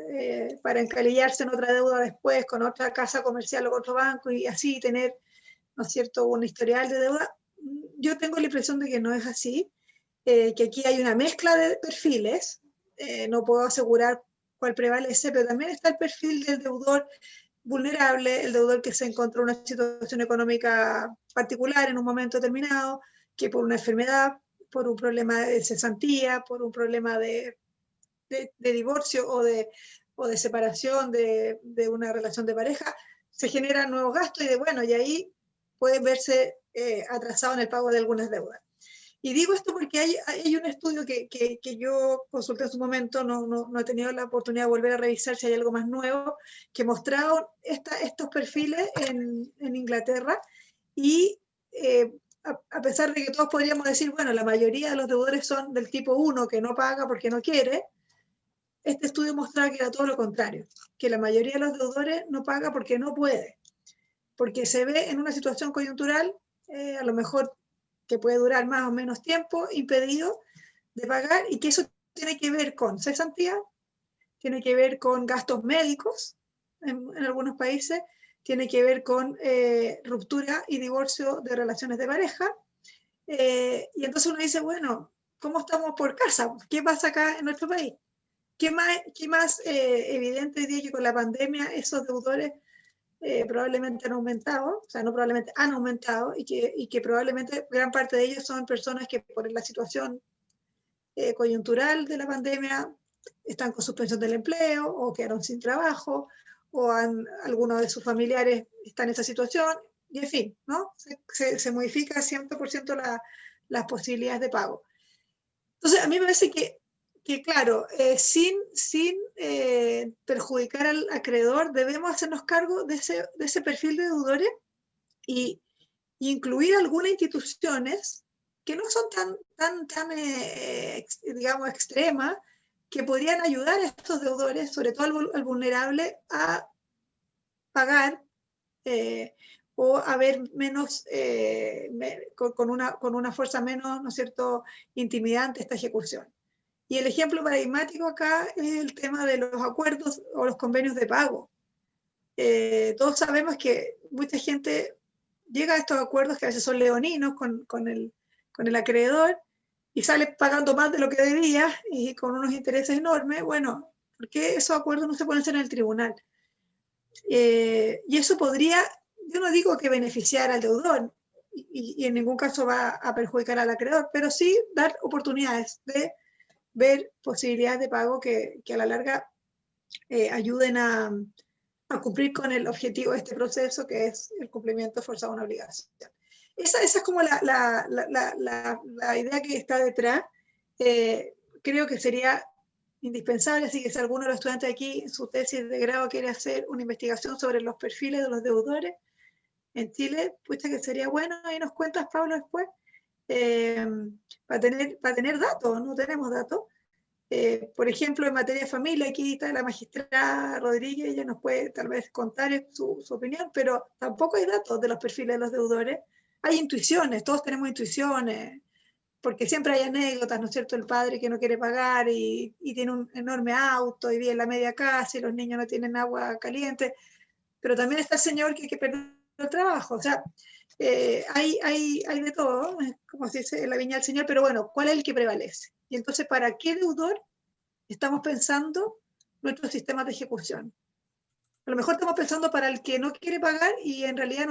C: para encalillarse en otra deuda después con otra casa comercial o con otro banco y así tener, ¿no es cierto?, un historial de deuda? Yo tengo la impresión de que no es así, que aquí hay una mezcla de perfiles, no puedo asegurar cuál prevalece, pero también está el perfil del deudor vulnerable, el deudor que se encontró en una situación económica particular en un momento determinado, que por una enfermedad, por un problema de cesantía, por un problema de divorcio o de separación de una relación de pareja, se generan nuevos gastos y ahí puede verse atrasado en el pago de algunas deudas. Y digo esto porque hay un estudio que yo consulté en su momento, no he tenido la oportunidad de volver a revisar si hay algo más nuevo, que mostraba estos perfiles en Inglaterra, y a pesar de que todos podríamos decir, bueno, la mayoría de los deudores son del tipo 1, que no paga porque no quiere, este estudio mostraba que era todo lo contrario, que la mayoría de los deudores no paga porque no puede, porque se ve en una situación coyuntural, a lo mejor que puede durar más o menos tiempo, impedido de pagar, y que eso tiene que ver con cesantía, tiene que ver con gastos médicos en algunos países, tiene que ver con ruptura y divorcio de relaciones de pareja, y entonces uno dice, bueno, ¿cómo estamos por casa? ¿Qué pasa acá en nuestro país? ¿Qué más evidente hoy día que con la pandemia esos deudores probablemente han aumentado, o sea, no probablemente han aumentado, y que probablemente gran parte de ellos son personas que por la situación coyuntural de la pandemia están con suspensión del empleo o quedaron sin trabajo o algunos de sus familiares están en esa situación y en fin, ¿no? Se modifica 100% las posibilidades de pago. Entonces, a mí me parece que claro, sin perjudicar al acreedor, debemos hacernos cargo de ese perfil de deudores y incluir algunas instituciones que no son tan digamos, extremas, que podrían ayudar a estos deudores, sobre todo al vulnerable, a pagar o a ver menos, con una fuerza menos, ¿no es cierto?, intimidante esta ejecución. Y el ejemplo paradigmático acá es el tema de los acuerdos o los convenios de pago. Todos sabemos que mucha gente llega a estos acuerdos que a veces son leoninos con el acreedor y sale pagando más de lo que debía y con unos intereses enormes. Bueno, ¿por qué esos acuerdos no se pueden hacer en el tribunal? Y eso podría, yo no digo que beneficiar al deudor y en ningún caso va a perjudicar al acreedor, pero sí dar oportunidades de ver posibilidades de pago que a la larga ayuden a cumplir con el objetivo de este proceso, que es el cumplimiento forzado de una obligación. Esa es como la idea que está detrás. Creo que sería indispensable, así que si alguno de los estudiantes aquí en su tesis de grado quiere hacer una investigación sobre los perfiles de los deudores en Chile, pues que sería bueno, ahí nos cuentas, Pablo, después, para tener datos, no tenemos datos. Por ejemplo, en materia de familia, aquí está la magistrada Rodríguez, ella nos puede tal vez contar su opinión, pero tampoco hay datos de los perfiles de los deudores. Hay intuiciones, todos tenemos intuiciones, porque siempre hay anécdotas, ¿no es cierto? El padre que no quiere pagar y tiene un enorme auto y vive en la media casa y los niños no tienen agua caliente, pero también está el señor que perdió el trabajo, o sea, hay de todo, como se dice, la viña del señor, pero bueno, ¿cuál es el que prevalece? Y entonces, ¿para qué deudor estamos pensando nuestros sistemas de ejecución? A lo mejor estamos pensando para el que no quiere pagar y en realidad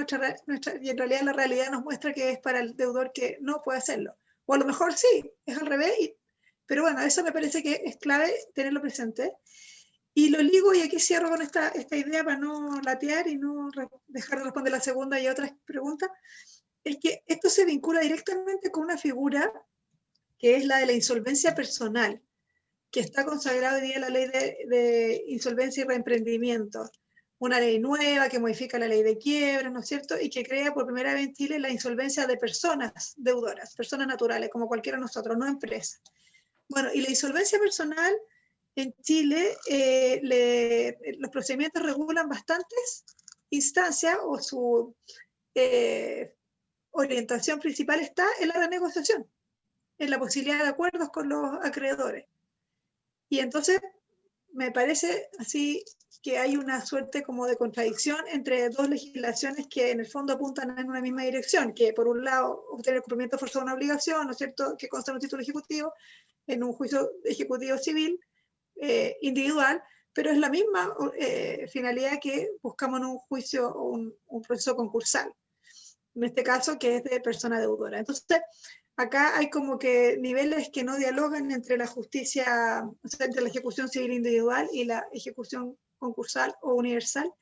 C: la realidad nos muestra que es para el deudor que no puede hacerlo. O a lo mejor sí, es al revés, pero bueno, eso me parece que es clave tenerlo presente. Y lo ligo, y aquí cierro con esta idea para no latear y no dejar de responder la segunda y otras preguntas, es que esto se vincula directamente con una figura que es la de la insolvencia personal, que está consagrada hoy día en la ley de insolvencia y reemprendimiento. Una ley nueva que modifica la ley de quiebras, ¿no es cierto? Y que crea por primera vez en Chile la insolvencia de personas deudoras, personas naturales, como cualquiera de nosotros, no empresas. Bueno, y la insolvencia personal en Chile, los procedimientos regulan bastantes instancias o su orientación principal está en la renegociación, en la posibilidad de acuerdos con los acreedores. Y entonces me parece así que hay una suerte como de contradicción entre dos legislaciones que en el fondo apuntan en una misma dirección, que por un lado obtener el cumplimiento forzado de una obligación, ¿no es cierto?, que consta en un título ejecutivo, en un juicio ejecutivo civil individual, pero es la misma finalidad que buscamos en un juicio o un proceso concursal, en este caso que es de persona deudora. Entonces, acá hay como que niveles que no dialogan entre la justicia, o sea, entre la ejecución civil individual y la ejecución concursal o universal.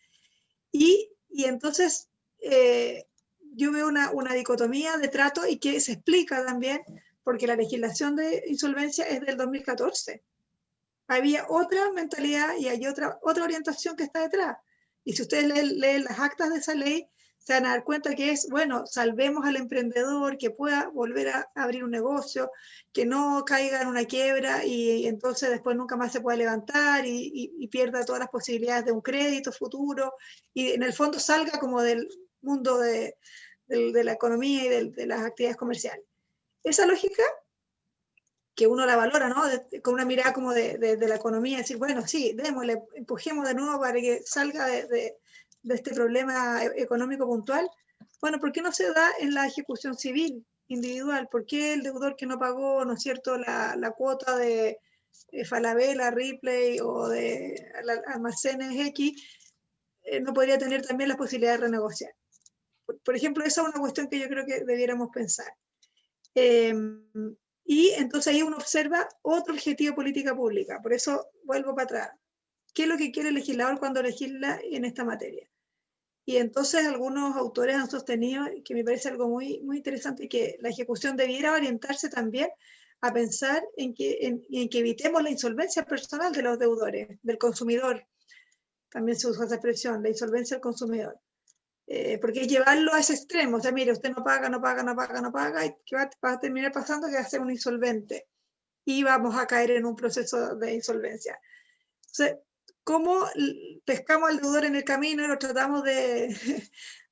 C: Y entonces yo veo una dicotomía de trato y que se explica también porque la legislación de insolvencia es del 2014. Había otra mentalidad y hay otra orientación que está detrás. Y si ustedes leen las actas de esa ley, se van a dar cuenta que es, bueno, salvemos al emprendedor, que pueda volver a abrir un negocio, que no caiga en una quiebra y entonces después nunca más se pueda levantar y pierda todas las posibilidades de un crédito futuro y en el fondo salga como del mundo de la economía y de las actividades comerciales. Esa lógica que uno la valora, ¿no? Con una mirada como de la economía, decir, bueno, sí, démosle, empujemos de nuevo para que salga de este problema económico puntual. Bueno, ¿por qué no se da en la ejecución civil individual? ¿Por qué el deudor que no pagó, ¿no es cierto?, la cuota de Falabella, Ripley o de Almacenes X, no podría tener también la posibilidad de renegociar. Por ejemplo, esa es una cuestión que yo creo que debiéramos pensar. Y entonces ahí uno observa otro objetivo de política pública. Por eso vuelvo para atrás. ¿Qué es lo que quiere el legislador cuando legisla en esta materia? Y entonces algunos autores han sostenido, que me parece algo muy, muy interesante, que la ejecución debiera orientarse también a pensar en que evitemos la insolvencia personal de los deudores, del consumidor. También se usa esa expresión, la insolvencia del consumidor. Porque es llevarlo a ese extremo. O sea, mire, usted no paga, y ¿qué va a terminar pasando? Que va a ser un insolvente. Y vamos a caer en un proceso de insolvencia. Entonces, ¿cómo pescamos al deudor en el camino y lo tratamos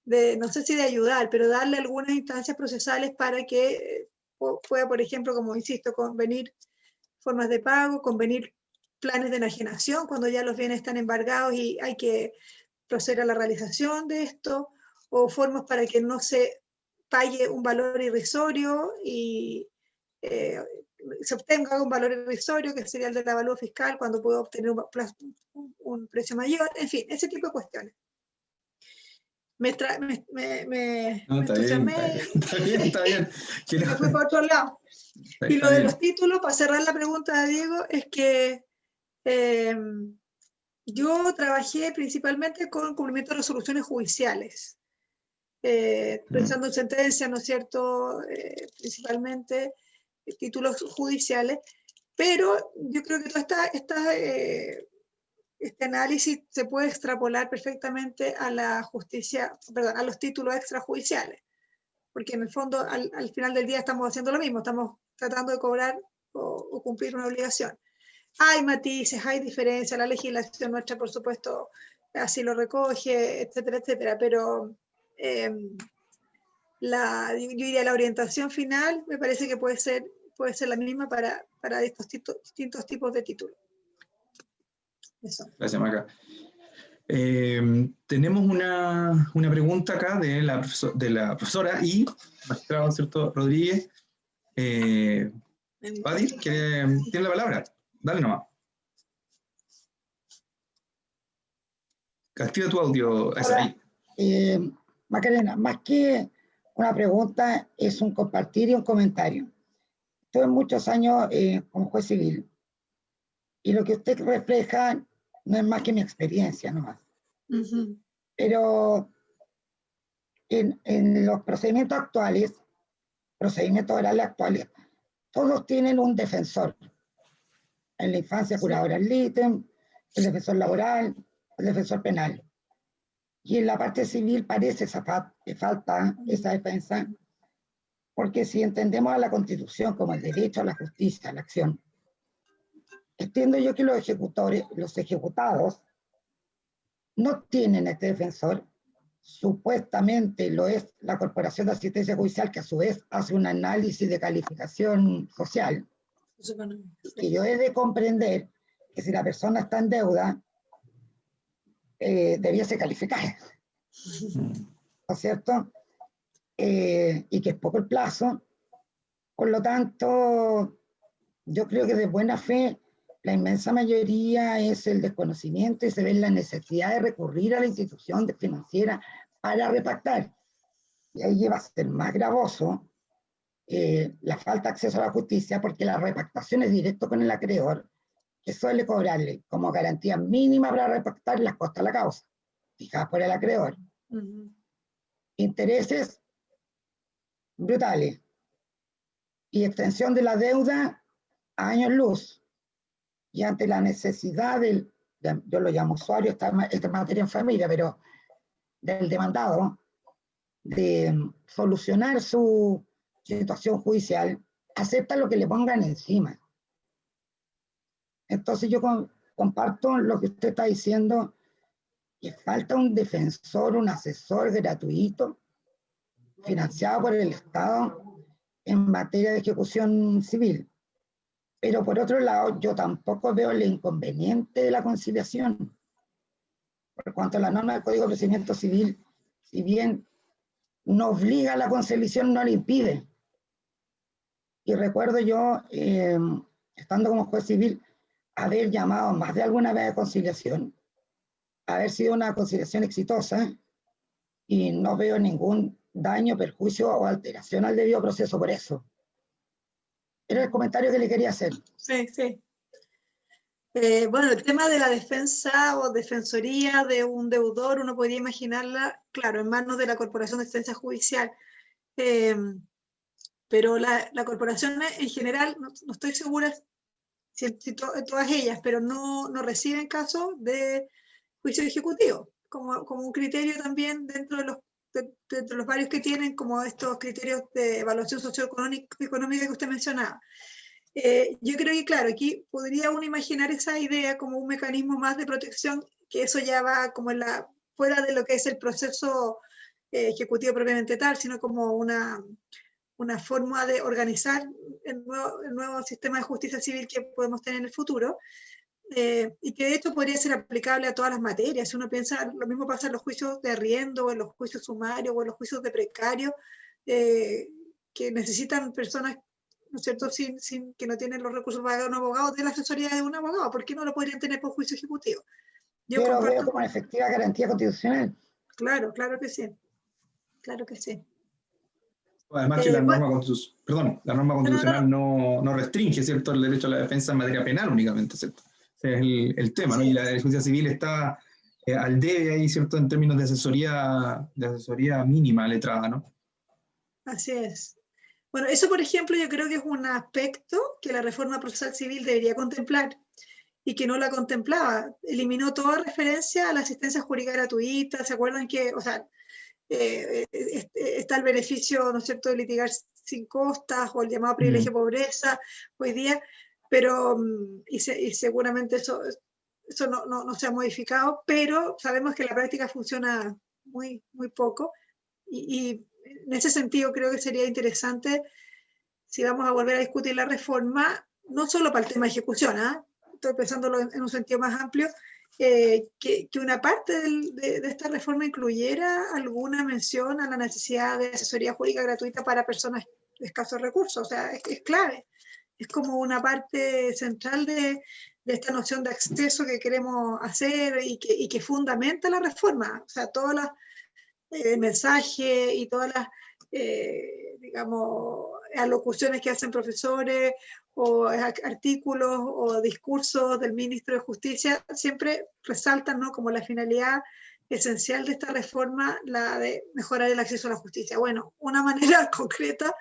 C: no sé si de ayudar, pero darle algunas instancias procesales para que pueda, por ejemplo, como insisto, convenir formas de pago, convenir planes de enajenación cuando ya los bienes están embargados y hay que proceder a la realización de esto, o formas para que no se pague un valor irrisorio y se obtenga un valor irrisorio, que sería el del avalúo fiscal, cuando puedo obtener un precio mayor, en fin, ese tipo de cuestiones.
A: Está bien.
C: Me fui para otro lado. Y lo de los títulos, para cerrar la pregunta de Diego, es que yo trabajé principalmente con cumplimiento de resoluciones judiciales, pensando en sentencias, ¿no es cierto? Principalmente títulos judiciales, pero yo creo que todo este análisis se puede extrapolar perfectamente a la justicia, perdón, a los títulos extrajudiciales, porque en el fondo al final del día estamos haciendo lo mismo, estamos tratando de cobrar o cumplir una obligación. Hay matices, hay diferencias, la legislación nuestra, por supuesto, así lo recoge, etcétera, etcétera, pero yo diría la orientación final me parece que puede ser la misma para estos distintos tipos de títulos. Eso.
A: Gracias, Maca. Tenemos una pregunta acá de la profesora y magistrado, ¿cierto? Rodríguez. Padi, tiene la palabra. Dale nomás. Activa tu audio.
D: Macarena, más que una pregunta, es un compartir y un comentario. Estuve muchos años como juez civil y lo que usted refleja no es más que mi experiencia nomás.
C: Uh-huh.
D: Pero en los procedimientos actuales, procedimientos orales actuales, todos tienen un defensor. En la infancia, curadora ad litem, el defensor laboral, el defensor penal. Y en la parte civil parece falta esa defensa, porque si entendemos a la Constitución como el derecho a la justicia, a la acción, entiendo yo que los ejecutados, no tienen este defensor. Supuestamente lo es la Corporación de Asistencia Judicial, que a su vez hace un análisis de calificación social, que yo he de comprender que si la persona está en deuda, debiese calificar, ¿no es cierto? Y que es poco el plazo. Por lo tanto, yo creo que de buena fe, la inmensa mayoría es el desconocimiento y se ve la necesidad de recurrir a la institución financiera para repactar. Y ahí va a ser más gravoso la falta de acceso a la justicia, porque la repactación es directo con el acreedor, que suele cobrarle como garantía mínima para repactar las costas de la causa, fijadas por el acreedor. Uh-huh. Intereses brutales y extensión de la deuda a años luz. Y ante la necesidad yo lo llamo usuario, esta materia en familia, pero del demandado, de solucionar su situación judicial, acepta lo que le pongan encima. Entonces yo comparto lo que usted está diciendo, que falta un defensor, un asesor gratuito, financiado por el Estado en materia de ejecución civil. Pero por otro lado, yo tampoco veo el inconveniente de la conciliación. Por cuanto a la norma del Código de Procedimiento Civil, si bien no obliga a la conciliación, no la impide. Y recuerdo yo, estando como juez civil, haber llamado más de alguna vez a conciliación haber sido una conciliación exitosa y no veo ningún daño, perjuicio o alteración al debido proceso por eso. Era el comentario que le quería hacer.
C: Sí, sí. Bueno, el tema de la defensa o defensoría de un deudor, uno podría imaginarla, claro, en manos de la Corporación de Defensa Judicial. Pero la corporación en general, no estoy segura si todas ellas, pero no reciben casos de juicio ejecutivo, como un criterio también dentro de los varios que tienen, como estos criterios de evaluación socioeconómica que usted mencionaba. Yo creo que, claro, aquí podría uno imaginar esa idea como un mecanismo más de protección, que eso ya va como fuera de lo que es el proceso ejecutivo propiamente tal, sino como una forma de organizar el nuevo sistema de justicia civil que podemos tener en el futuro, y que de hecho podría ser aplicable a todas las materias. Si uno piensa, lo mismo pasa en los juicios de arriendo, o en los juicios sumarios, o en los juicios de precario, que necesitan personas, ¿no es cierto?, que no tienen los recursos para pagar un abogado, de la asesoría de un abogado. ¿Por qué no lo podrían tener por juicio ejecutivo?
D: Yo lo veo como una efectiva garantía constitucional.
C: Claro, claro que sí. Claro que sí.
A: Además que la norma constitucional no restringe, ¿cierto?, el derecho a la defensa en materia penal únicamente, ¿cierto? Ese es el tema, ¿no? Y la justicia civil está al debe ahí, ¿cierto?, en términos de asesoría mínima letrada, ¿no?
C: Así es. Bueno, eso, por ejemplo, yo creo que es un aspecto que la reforma procesal civil debería contemplar y que no la contemplaba. Eliminó toda referencia a la asistencia jurídica gratuita. ¿Se acuerdan que, o sea, está el beneficio, ¿no es cierto?, de litigar sin costas, o el llamado privilegio de pobreza hoy día, pero, y seguramente eso no se ha modificado, pero sabemos que la práctica funciona muy, muy poco, y en ese sentido creo que sería interesante, si vamos a volver a discutir la reforma, no solo para el tema de ejecución, estoy pensándolo en un sentido más amplio, que una parte de esta reforma incluyera alguna mención a la necesidad de asesoría jurídica gratuita para personas de escasos recursos. O sea, es clave. Es como una parte central de esta noción de acceso que queremos hacer y que fundamenta la reforma. O sea, todas las mensajes y todas las, digamos, alocuciones que hacen profesores, o artículos o discursos del ministro de Justicia, siempre resaltan, ¿no?, como la finalidad esencial de esta reforma, la de mejorar el acceso a la justicia. Bueno, una manera concreta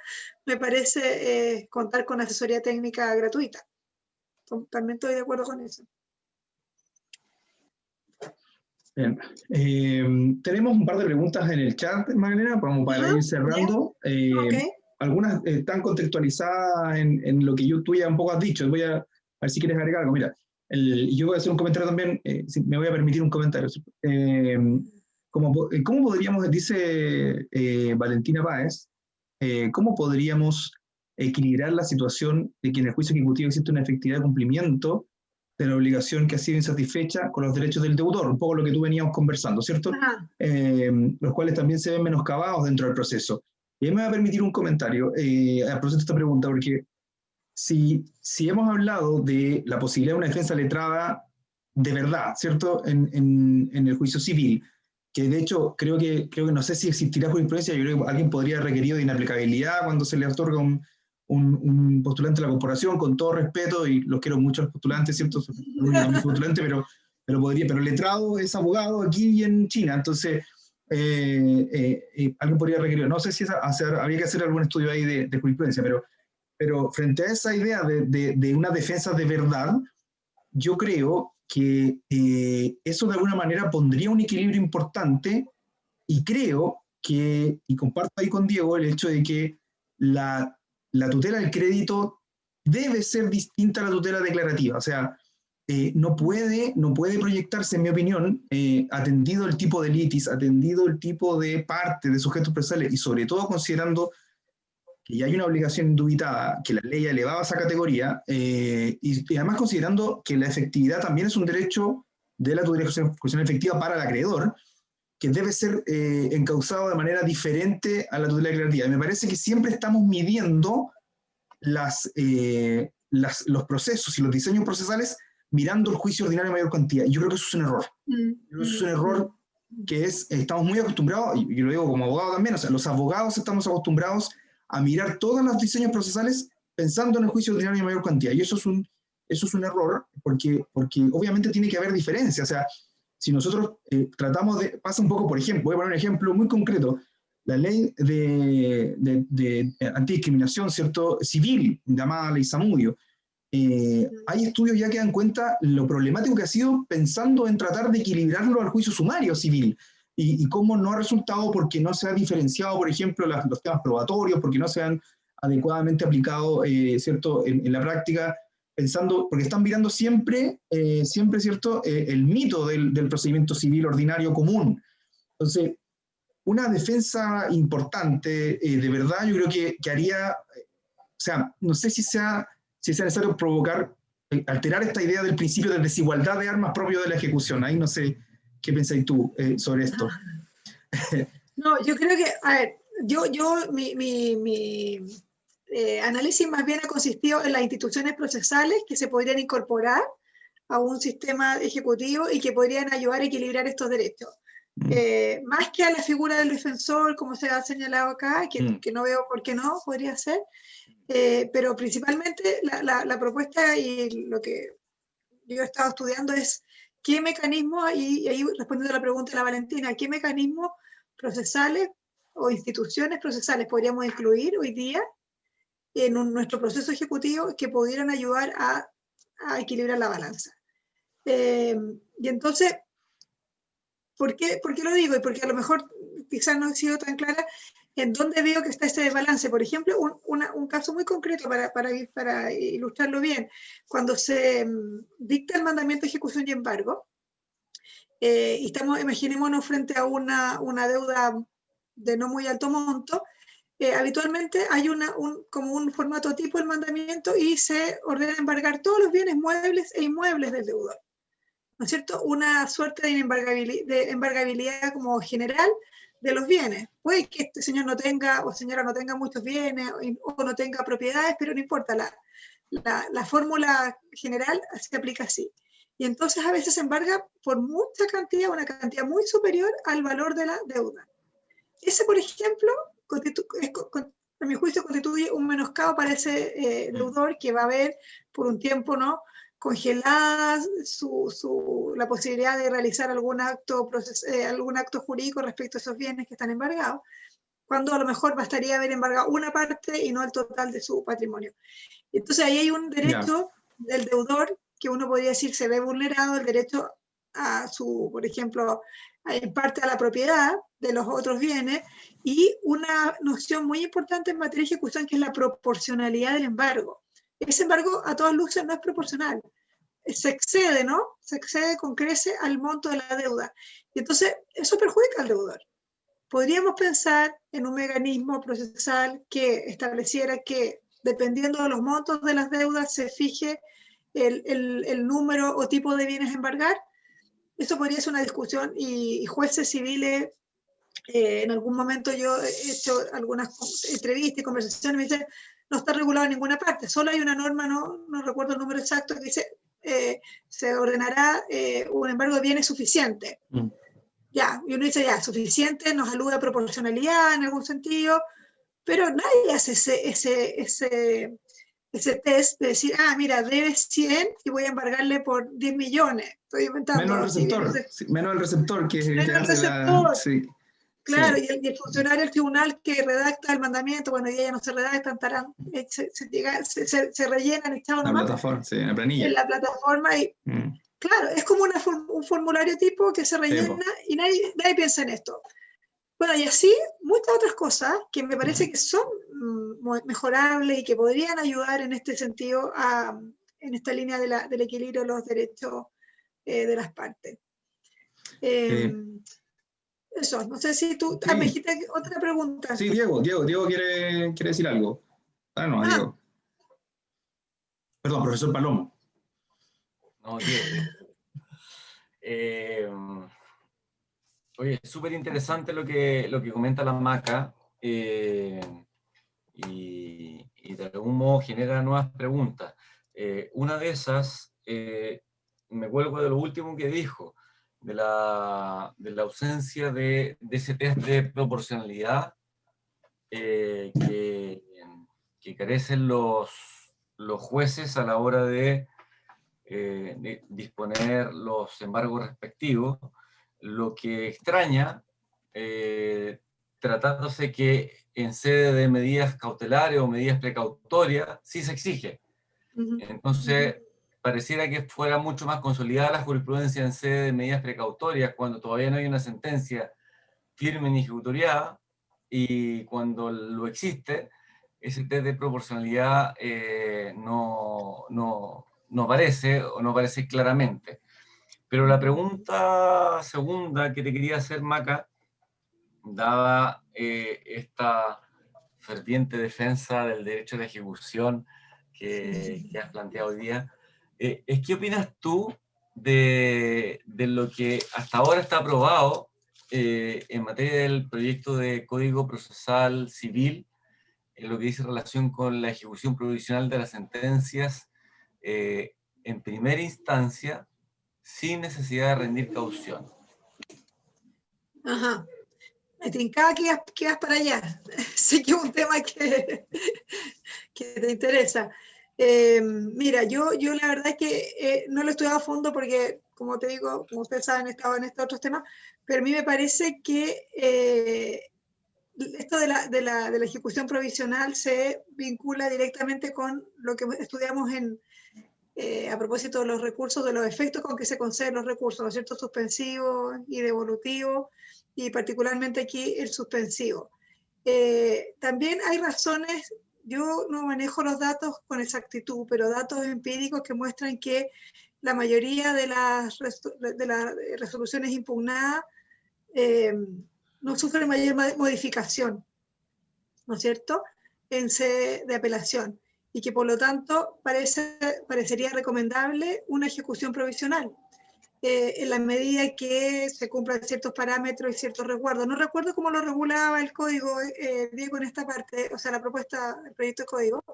C: me parece contar con asesoría técnica gratuita. También estoy de acuerdo con eso.
A: Bien. Tenemos un par de preguntas en el chat, Magdalena, como para ir cerrando. Algunas están contextualizadas en lo que tú ya un poco has dicho. Voy a ver si quieres agregar algo. Mira, yo voy a hacer un comentario también, si me voy a permitir un comentario. ¿Cómo podríamos, dice Valentina Páez, cómo podríamos equilibrar la situación de que en el juicio ejecutivo existe una efectividad de cumplimiento de la obligación que ha sido insatisfecha con los derechos del deudor? Un poco lo que tú veníamos conversando, ¿cierto? Los cuales también se ven menoscabados dentro del proceso. Y ahí me va a permitir un comentario a propósito de esta pregunta, porque si hemos hablado de la posibilidad de una defensa letrada de verdad, ¿cierto?, en el juicio civil, que de hecho creo que no sé si existirá jurisprudencia, yo creo que alguien podría haber requerido de inaplicabilidad cuando se le otorga un postulante a la corporación, con todo respeto, y los quiero mucho a los postulantes, ¿cierto? Postulante, pero letrado es abogado aquí y en China, entonces alguien podría requerir, no sé si habría que hacer algún estudio ahí de jurisprudencia, pero frente a esa idea de una defensa de verdad, yo creo que eso de alguna manera pondría un equilibrio importante, y creo que, y comparto ahí con Diego, el hecho de que la tutela del crédito debe ser distinta a la tutela declarativa. O sea, no puede proyectarse, en mi opinión, atendido el tipo de litis, atendido el tipo de parte de sujetos procesales, y sobre todo considerando que ya hay una obligación indubitada, que la ley ha elevado a esa categoría, y además considerando que la efectividad también es un derecho de la tutela judicial efectiva para el acreedor, que debe ser encauzado de manera diferente a la tutela declarativa. Y me parece que siempre estamos midiendo los procesos y los diseños procesales mirando el juicio ordinario de mayor cuantía. Yo creo que eso es un error. Yo creo que eso es un error que estamos muy acostumbrados, y yo lo digo como abogado también, o sea, los abogados estamos acostumbrados a mirar todos los diseños procesales pensando en el juicio ordinario de mayor cuantía. Y eso es un error, porque obviamente tiene que haber diferencia. O sea, si nosotros tratamos de... Pasa un poco, por ejemplo, voy a poner un ejemplo muy concreto. La ley de antidiscriminación, ¿cierto?, civil, llamada ley Zamudio. Hay estudios ya que dan cuenta lo problemático que ha sido pensando en tratar de equilibrarlo al juicio sumario civil y cómo no ha resultado porque no se ha diferenciado, por ejemplo, los temas probatorios, porque no se han adecuadamente aplicado, ¿cierto?, en la práctica, pensando, porque están mirando siempre, ¿cierto?, el mito del procedimiento civil ordinario común. Entonces, una defensa importante, de verdad, yo creo que haría, o sea, no sé si sea necesario alterar esta idea del principio de desigualdad de armas propio de la ejecución. Ahí no sé qué pensáis tú sobre esto.
C: No, yo creo que, a ver, mi análisis más bien ha consistido en las instituciones procesales que se podrían incorporar a un sistema ejecutivo y que podrían ayudar a equilibrar estos derechos. Más que a la figura del defensor, como se ha señalado acá, que no veo por qué no, podría ser, pero principalmente la propuesta y lo que yo he estado estudiando es qué mecanismos, y ahí respondiendo a la pregunta de la Valentina, qué mecanismos procesales o instituciones procesales podríamos incluir hoy día en nuestro proceso ejecutivo que pudieran ayudar a equilibrar la balanza. Y entonces, ¿por qué lo digo? Y porque a lo mejor quizás no he sido tan clara en dónde veo que está este desbalance. Por ejemplo, un caso muy concreto para ilustrarlo bien. Cuando se dicta el mandamiento de ejecución y embargo, y imaginémonos frente a una deuda de no muy alto monto, habitualmente hay como un formato tipo del mandamiento y se ordena embargar todos los bienes muebles e inmuebles del deudor. ¿No es cierto? Una suerte de embargabilidad como general de los bienes. Puede que este señor no tenga o señora no tenga muchos bienes o no tenga propiedades, pero no importa, la fórmula general se aplica así. Y entonces a veces se embarga por mucha cantidad, una cantidad muy superior al valor de la deuda. Ese, por ejemplo, a mi juicio constituye un menoscabo para ese deudor que va a ver por un tiempo, ¿no?, congelada la posibilidad de realizar algún acto jurídico respecto a esos bienes que están embargados, cuando a lo mejor bastaría haber embargado una parte y no el total de su patrimonio. Entonces ahí hay un derecho del deudor que uno podría decir se ve vulnerado, el derecho a por ejemplo, en parte a la propiedad de los otros bienes, y una noción muy importante en materia de ejecución que es la proporcionalidad del embargo. Ese embargo a todas luces no es proporcional, se excede, ¿no? Se excede con crece al monto de la deuda. Y entonces eso perjudica al deudor. Podríamos pensar en un mecanismo procesal que estableciera que dependiendo de los montos de las deudas se fije el número o tipo de bienes a embargar. Eso podría ser una discusión y jueces civiles, en algún momento yo he hecho algunas entrevistas y conversaciones, me dicen, no está regulado en ninguna parte, solo hay una norma, no recuerdo el número exacto, que dice, se ordenará un embargo de bienes suficiente. Ya, y uno dice, ya, suficiente, nos alude a proporcionalidad en algún sentido, pero nadie hace ese test de decir, mira, debes 100 y voy a embargarle por 10 millones. Estoy inventando.
A: Menos el receptor que
C: menos el
A: hace
C: receptor.
A: Sí.
C: Claro, sí. Y el funcionario del tribunal que redacta el mandamiento, bueno, ya no se redactan, se rellenan, echados
A: la
C: nomás.
A: Plataforma, sí, en la planilla.
C: En la plataforma y... Claro, es como un formulario tipo que se rellena y nadie piensa en esto. Bueno, y así muchas otras cosas que me parece que son mejorables y que podrían ayudar en este sentido, en esta línea del equilibrio de los derechos de las partes. Eso, no sé si tú... me dijiste otra pregunta.
A: Sí, Diego quiere decir algo. Diego. Perdón, profesor Palomo.
F: No, Diego. Oye, súper interesante lo que comenta la Maca, y de algún modo genera nuevas preguntas. Una de esas me cuelgo de lo último que dijo, de la ausencia de ese test de proporcionalidad que carecen los jueces a la hora de disponer los embargos respectivos, lo que extraña, tratándose que en sede de medidas cautelares o medidas precautorias, sí se exige. Entonces, pareciera que fuera mucho más consolidada la jurisprudencia en sede de medidas precautorias, cuando todavía no hay una sentencia firme ni ejecutoriada, y cuando lo existe, ese test de proporcionalidad no aparece, o no aparece claramente. Pero la pregunta segunda que te quería hacer, Maca, dada esta ferviente defensa del derecho de ejecución que has planteado hoy día, es ¿qué opinas tú de lo que hasta ahora está aprobado en materia del proyecto de Código Procesal Civil, en lo que dice relación con la ejecución provisional de las sentencias en primera instancia sin necesidad de rendir caución?
C: Ajá. Me tincaba que ibas para allá. Sé que es un tema que te interesa. Mira, yo la verdad es que no lo he estudiado a fondo porque, como te digo, como ustedes saben, he estado en estos otros temas, pero a mí me parece que esto de la ejecución provisional se vincula directamente con lo que estudiamos a propósito de los recursos, de los efectos con que se conceden los recursos, ¿no es cierto?, suspensivos y devolutivos, y particularmente aquí el suspensivo. También hay razones, yo no manejo los datos con exactitud, pero datos empíricos que muestran que la mayoría de las resoluciones impugnadas no sufren mayor modificación, ¿no es cierto?, en sede de apelación, y que por lo tanto parecería recomendable una ejecución provisional, en la medida que se cumplan ciertos parámetros y ciertos resguardos. No recuerdo cómo lo regulaba el código, Diego, en esta parte, o sea, la propuesta, el proyecto de código,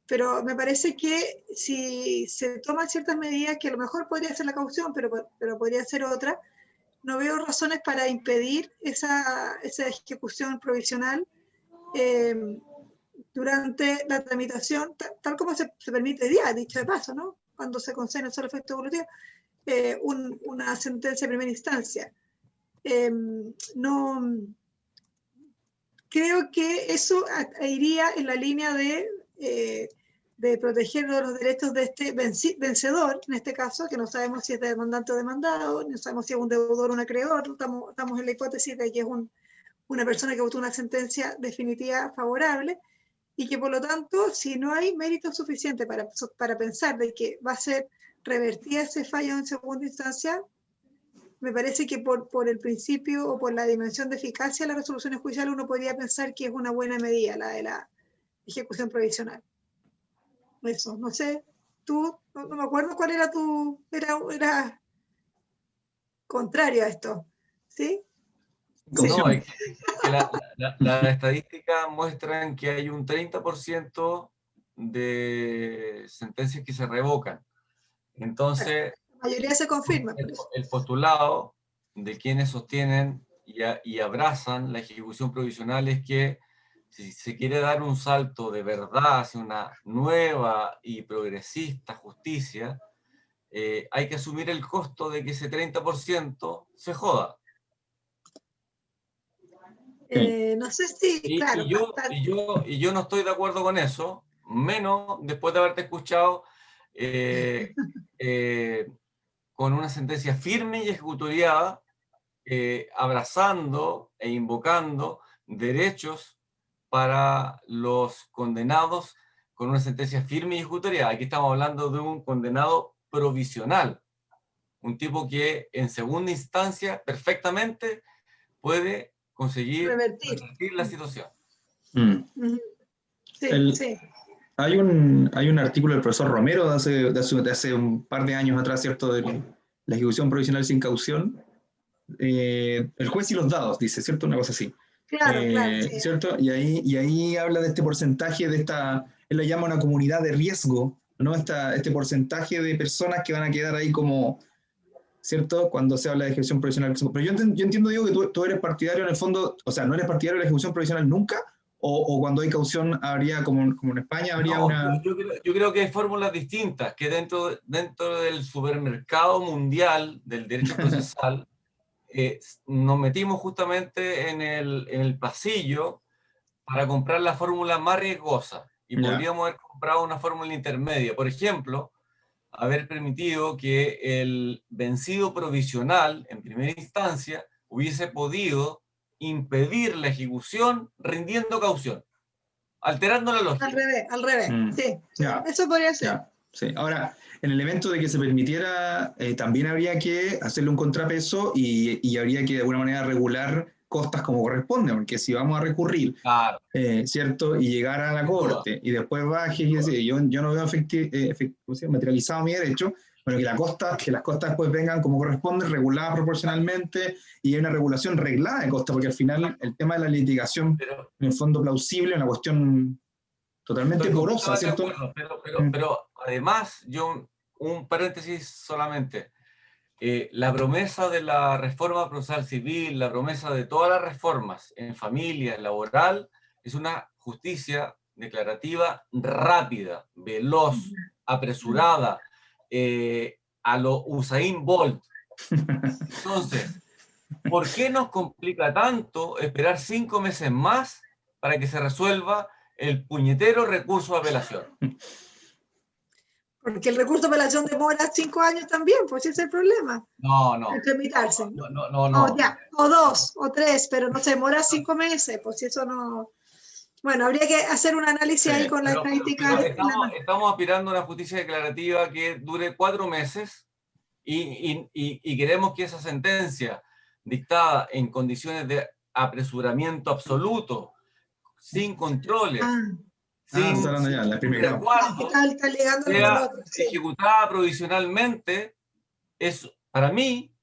C: pero me parece que si se toman ciertas medidas, que a lo mejor podría ser la caución, pero podría ser otra, no veo razones para impedir esa ejecución provisional durante la tramitación, tal como se permite ya, dicho de paso, ¿no?, cuando se concede el solo efecto evolutivo, una sentencia de primera instancia. No, creo que eso iría en la línea de proteger los derechos de este vencedor, en este caso, que no sabemos si es demandante o demandado, no sabemos si es un deudor o un acreedor, estamos en la hipótesis de que es una persona que votó una sentencia definitiva favorable, y que por lo tanto, si no hay mérito suficiente para pensar de que va a ser revertida ese fallo en segunda instancia, me parece que por el principio o por la dimensión de eficacia de las resoluciones judiciales uno podría pensar que es una buena medida la de la ejecución provisional. Eso, no sé, tú, no me acuerdo cuál era era contrario a esto, ¿sí?
F: No, que las estadísticas muestran que hay un 30% de sentencias que se revocan. Entonces,
C: la mayoría se confirma.
F: El postulado de quienes sostienen y abrazan la ejecución provisional es que si se quiere dar un salto de verdad hacia una nueva y progresista justicia, hay que asumir el costo de que ese 30% se joda.
C: No sé si, claro.
F: Y yo no estoy de acuerdo con eso, menos después de haberte escuchado con una sentencia firme y ejecutoriada, abrazando e invocando derechos para los condenados con una sentencia firme y ejecutoriada. Aquí estamos hablando de un condenado provisional, un tipo que en segunda instancia perfectamente puede conseguir revertir la situación.
C: Sí.
A: Hay un artículo del profesor Romero de hace un par de años atrás, ¿cierto?, de la ejecución provisional sin caución. El juez y los dados, dice, ¿cierto? Una cosa así.
C: Claro, sí.
A: ¿Cierto? Y ahí habla de este porcentaje, él la llama una comunidad de riesgo ¿no? Este porcentaje de personas que van a quedar ahí como, ¿cierto? Cuando se habla de ejecución provisional. Pero yo entiendo, Diego, que tú eres partidario en el fondo, o sea, ¿no eres partidario de la ejecución provisional nunca? ¿O cuando hay caución habría, como en España, habría
F: No,
A: una...?
F: yo creo que hay fórmulas distintas, que dentro del supermercado mundial del derecho procesal, nos metimos justamente en el pasillo para comprar la fórmula más riesgosa, y podríamos haber comprado una fórmula intermedia. Por ejemplo, haber permitido que el vencido provisional, en primera instancia, hubiese podido impedir la ejecución rindiendo caución, alterando la lógica.
C: Al revés, sí. Eso podría ser.
A: Sí. Ahora, en el evento de que se permitiera, también habría que hacerle un contrapeso y habría que de alguna manera regular costas como corresponde, porque si vamos a recurrir,
F: claro,
A: ¿cierto? Y llegar a la corte y después baje, y decir, yo no veo materializado mi derecho, pero que las costas después vengan como corresponde, reguladas proporcionalmente, y hay una regulación reglada de costas, porque al final el tema de la litigación, en el fondo plausible, es una cuestión totalmente porosa, ¿cierto?
F: Pero además, un paréntesis solamente. La promesa de la reforma procesal civil, la promesa de todas las reformas en familia, en laboral, es una justicia declarativa rápida, veloz, apresurada, a lo Usain Bolt. Entonces, ¿por qué nos complica tanto esperar 5 meses más para que se resuelva el puñetero recurso de apelación?
C: Porque el recurso de apelación demora 5 años también, pues ese es el problema.
F: No.
C: En tramitarse.
F: No.
C: O 2, o 3, pero no se demora 5 meses, pues eso no... Bueno, habría que hacer un análisis ahí con la estadística.
F: Estamos aspirando a una justicia declarativa que dure 4 meses y queremos que esa sentencia dictada en condiciones de apresuramiento absoluto, sin controles, sin resguardo, sea ejecutada provisionalmente, para mí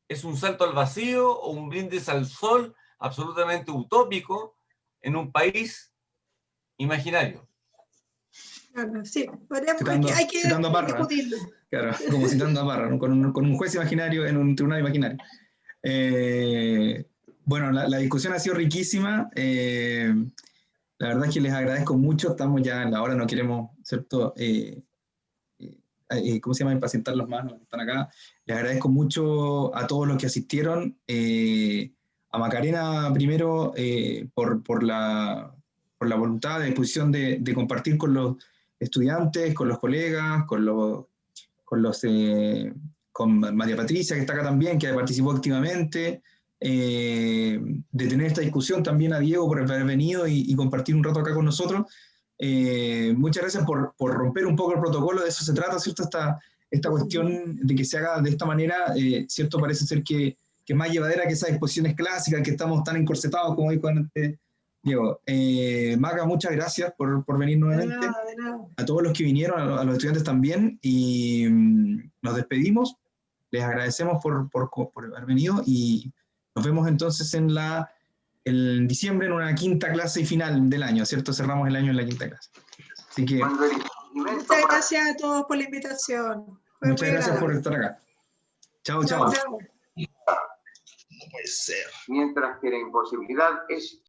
F: es un salto al vacío o un brindis al sol absolutamente utópico en un país imaginario.
C: Sí,
A: citando a Parra. Claro, como citando a Parra, ¿no? con un juez imaginario en un tribunal imaginario. Bueno, la discusión ha sido riquísima. La verdad es que les agradezco mucho. Estamos ya en la hora, no queremos, ¿cierto? ¿Cómo se llama? Impacientarlos más, los que están acá. Les agradezco mucho a todos los que asistieron. A Macarena primero por la voluntad, de disposición de compartir con los estudiantes, con los colegas, con María Patricia, que está acá también, que participó activamente, de tener esta discusión, también a Diego por haber venido y compartir un rato acá con nosotros. Muchas gracias por romper un poco el protocolo, de eso se trata, ¿cierto? Esta cuestión de que se haga de esta manera, ¿cierto? Parece ser que es más llevadera que esas exposiciones clásicas, que estamos tan encorsetados como dijo antes Diego. Maca, muchas gracias por venir nuevamente.
C: De nada.
A: A todos los que vinieron, a los estudiantes también, y nos despedimos. Les agradecemos por haber venido y nos vemos entonces en diciembre en una quinta clase y final del año, ¿cierto? Cerramos el año en la quinta clase. Así que...
C: Muchas gracias a todos por la invitación.
A: Muchas gracias por estar acá. Chao.
C: Chao.
A: No puede ser.
G: Mientras que la imposibilidad es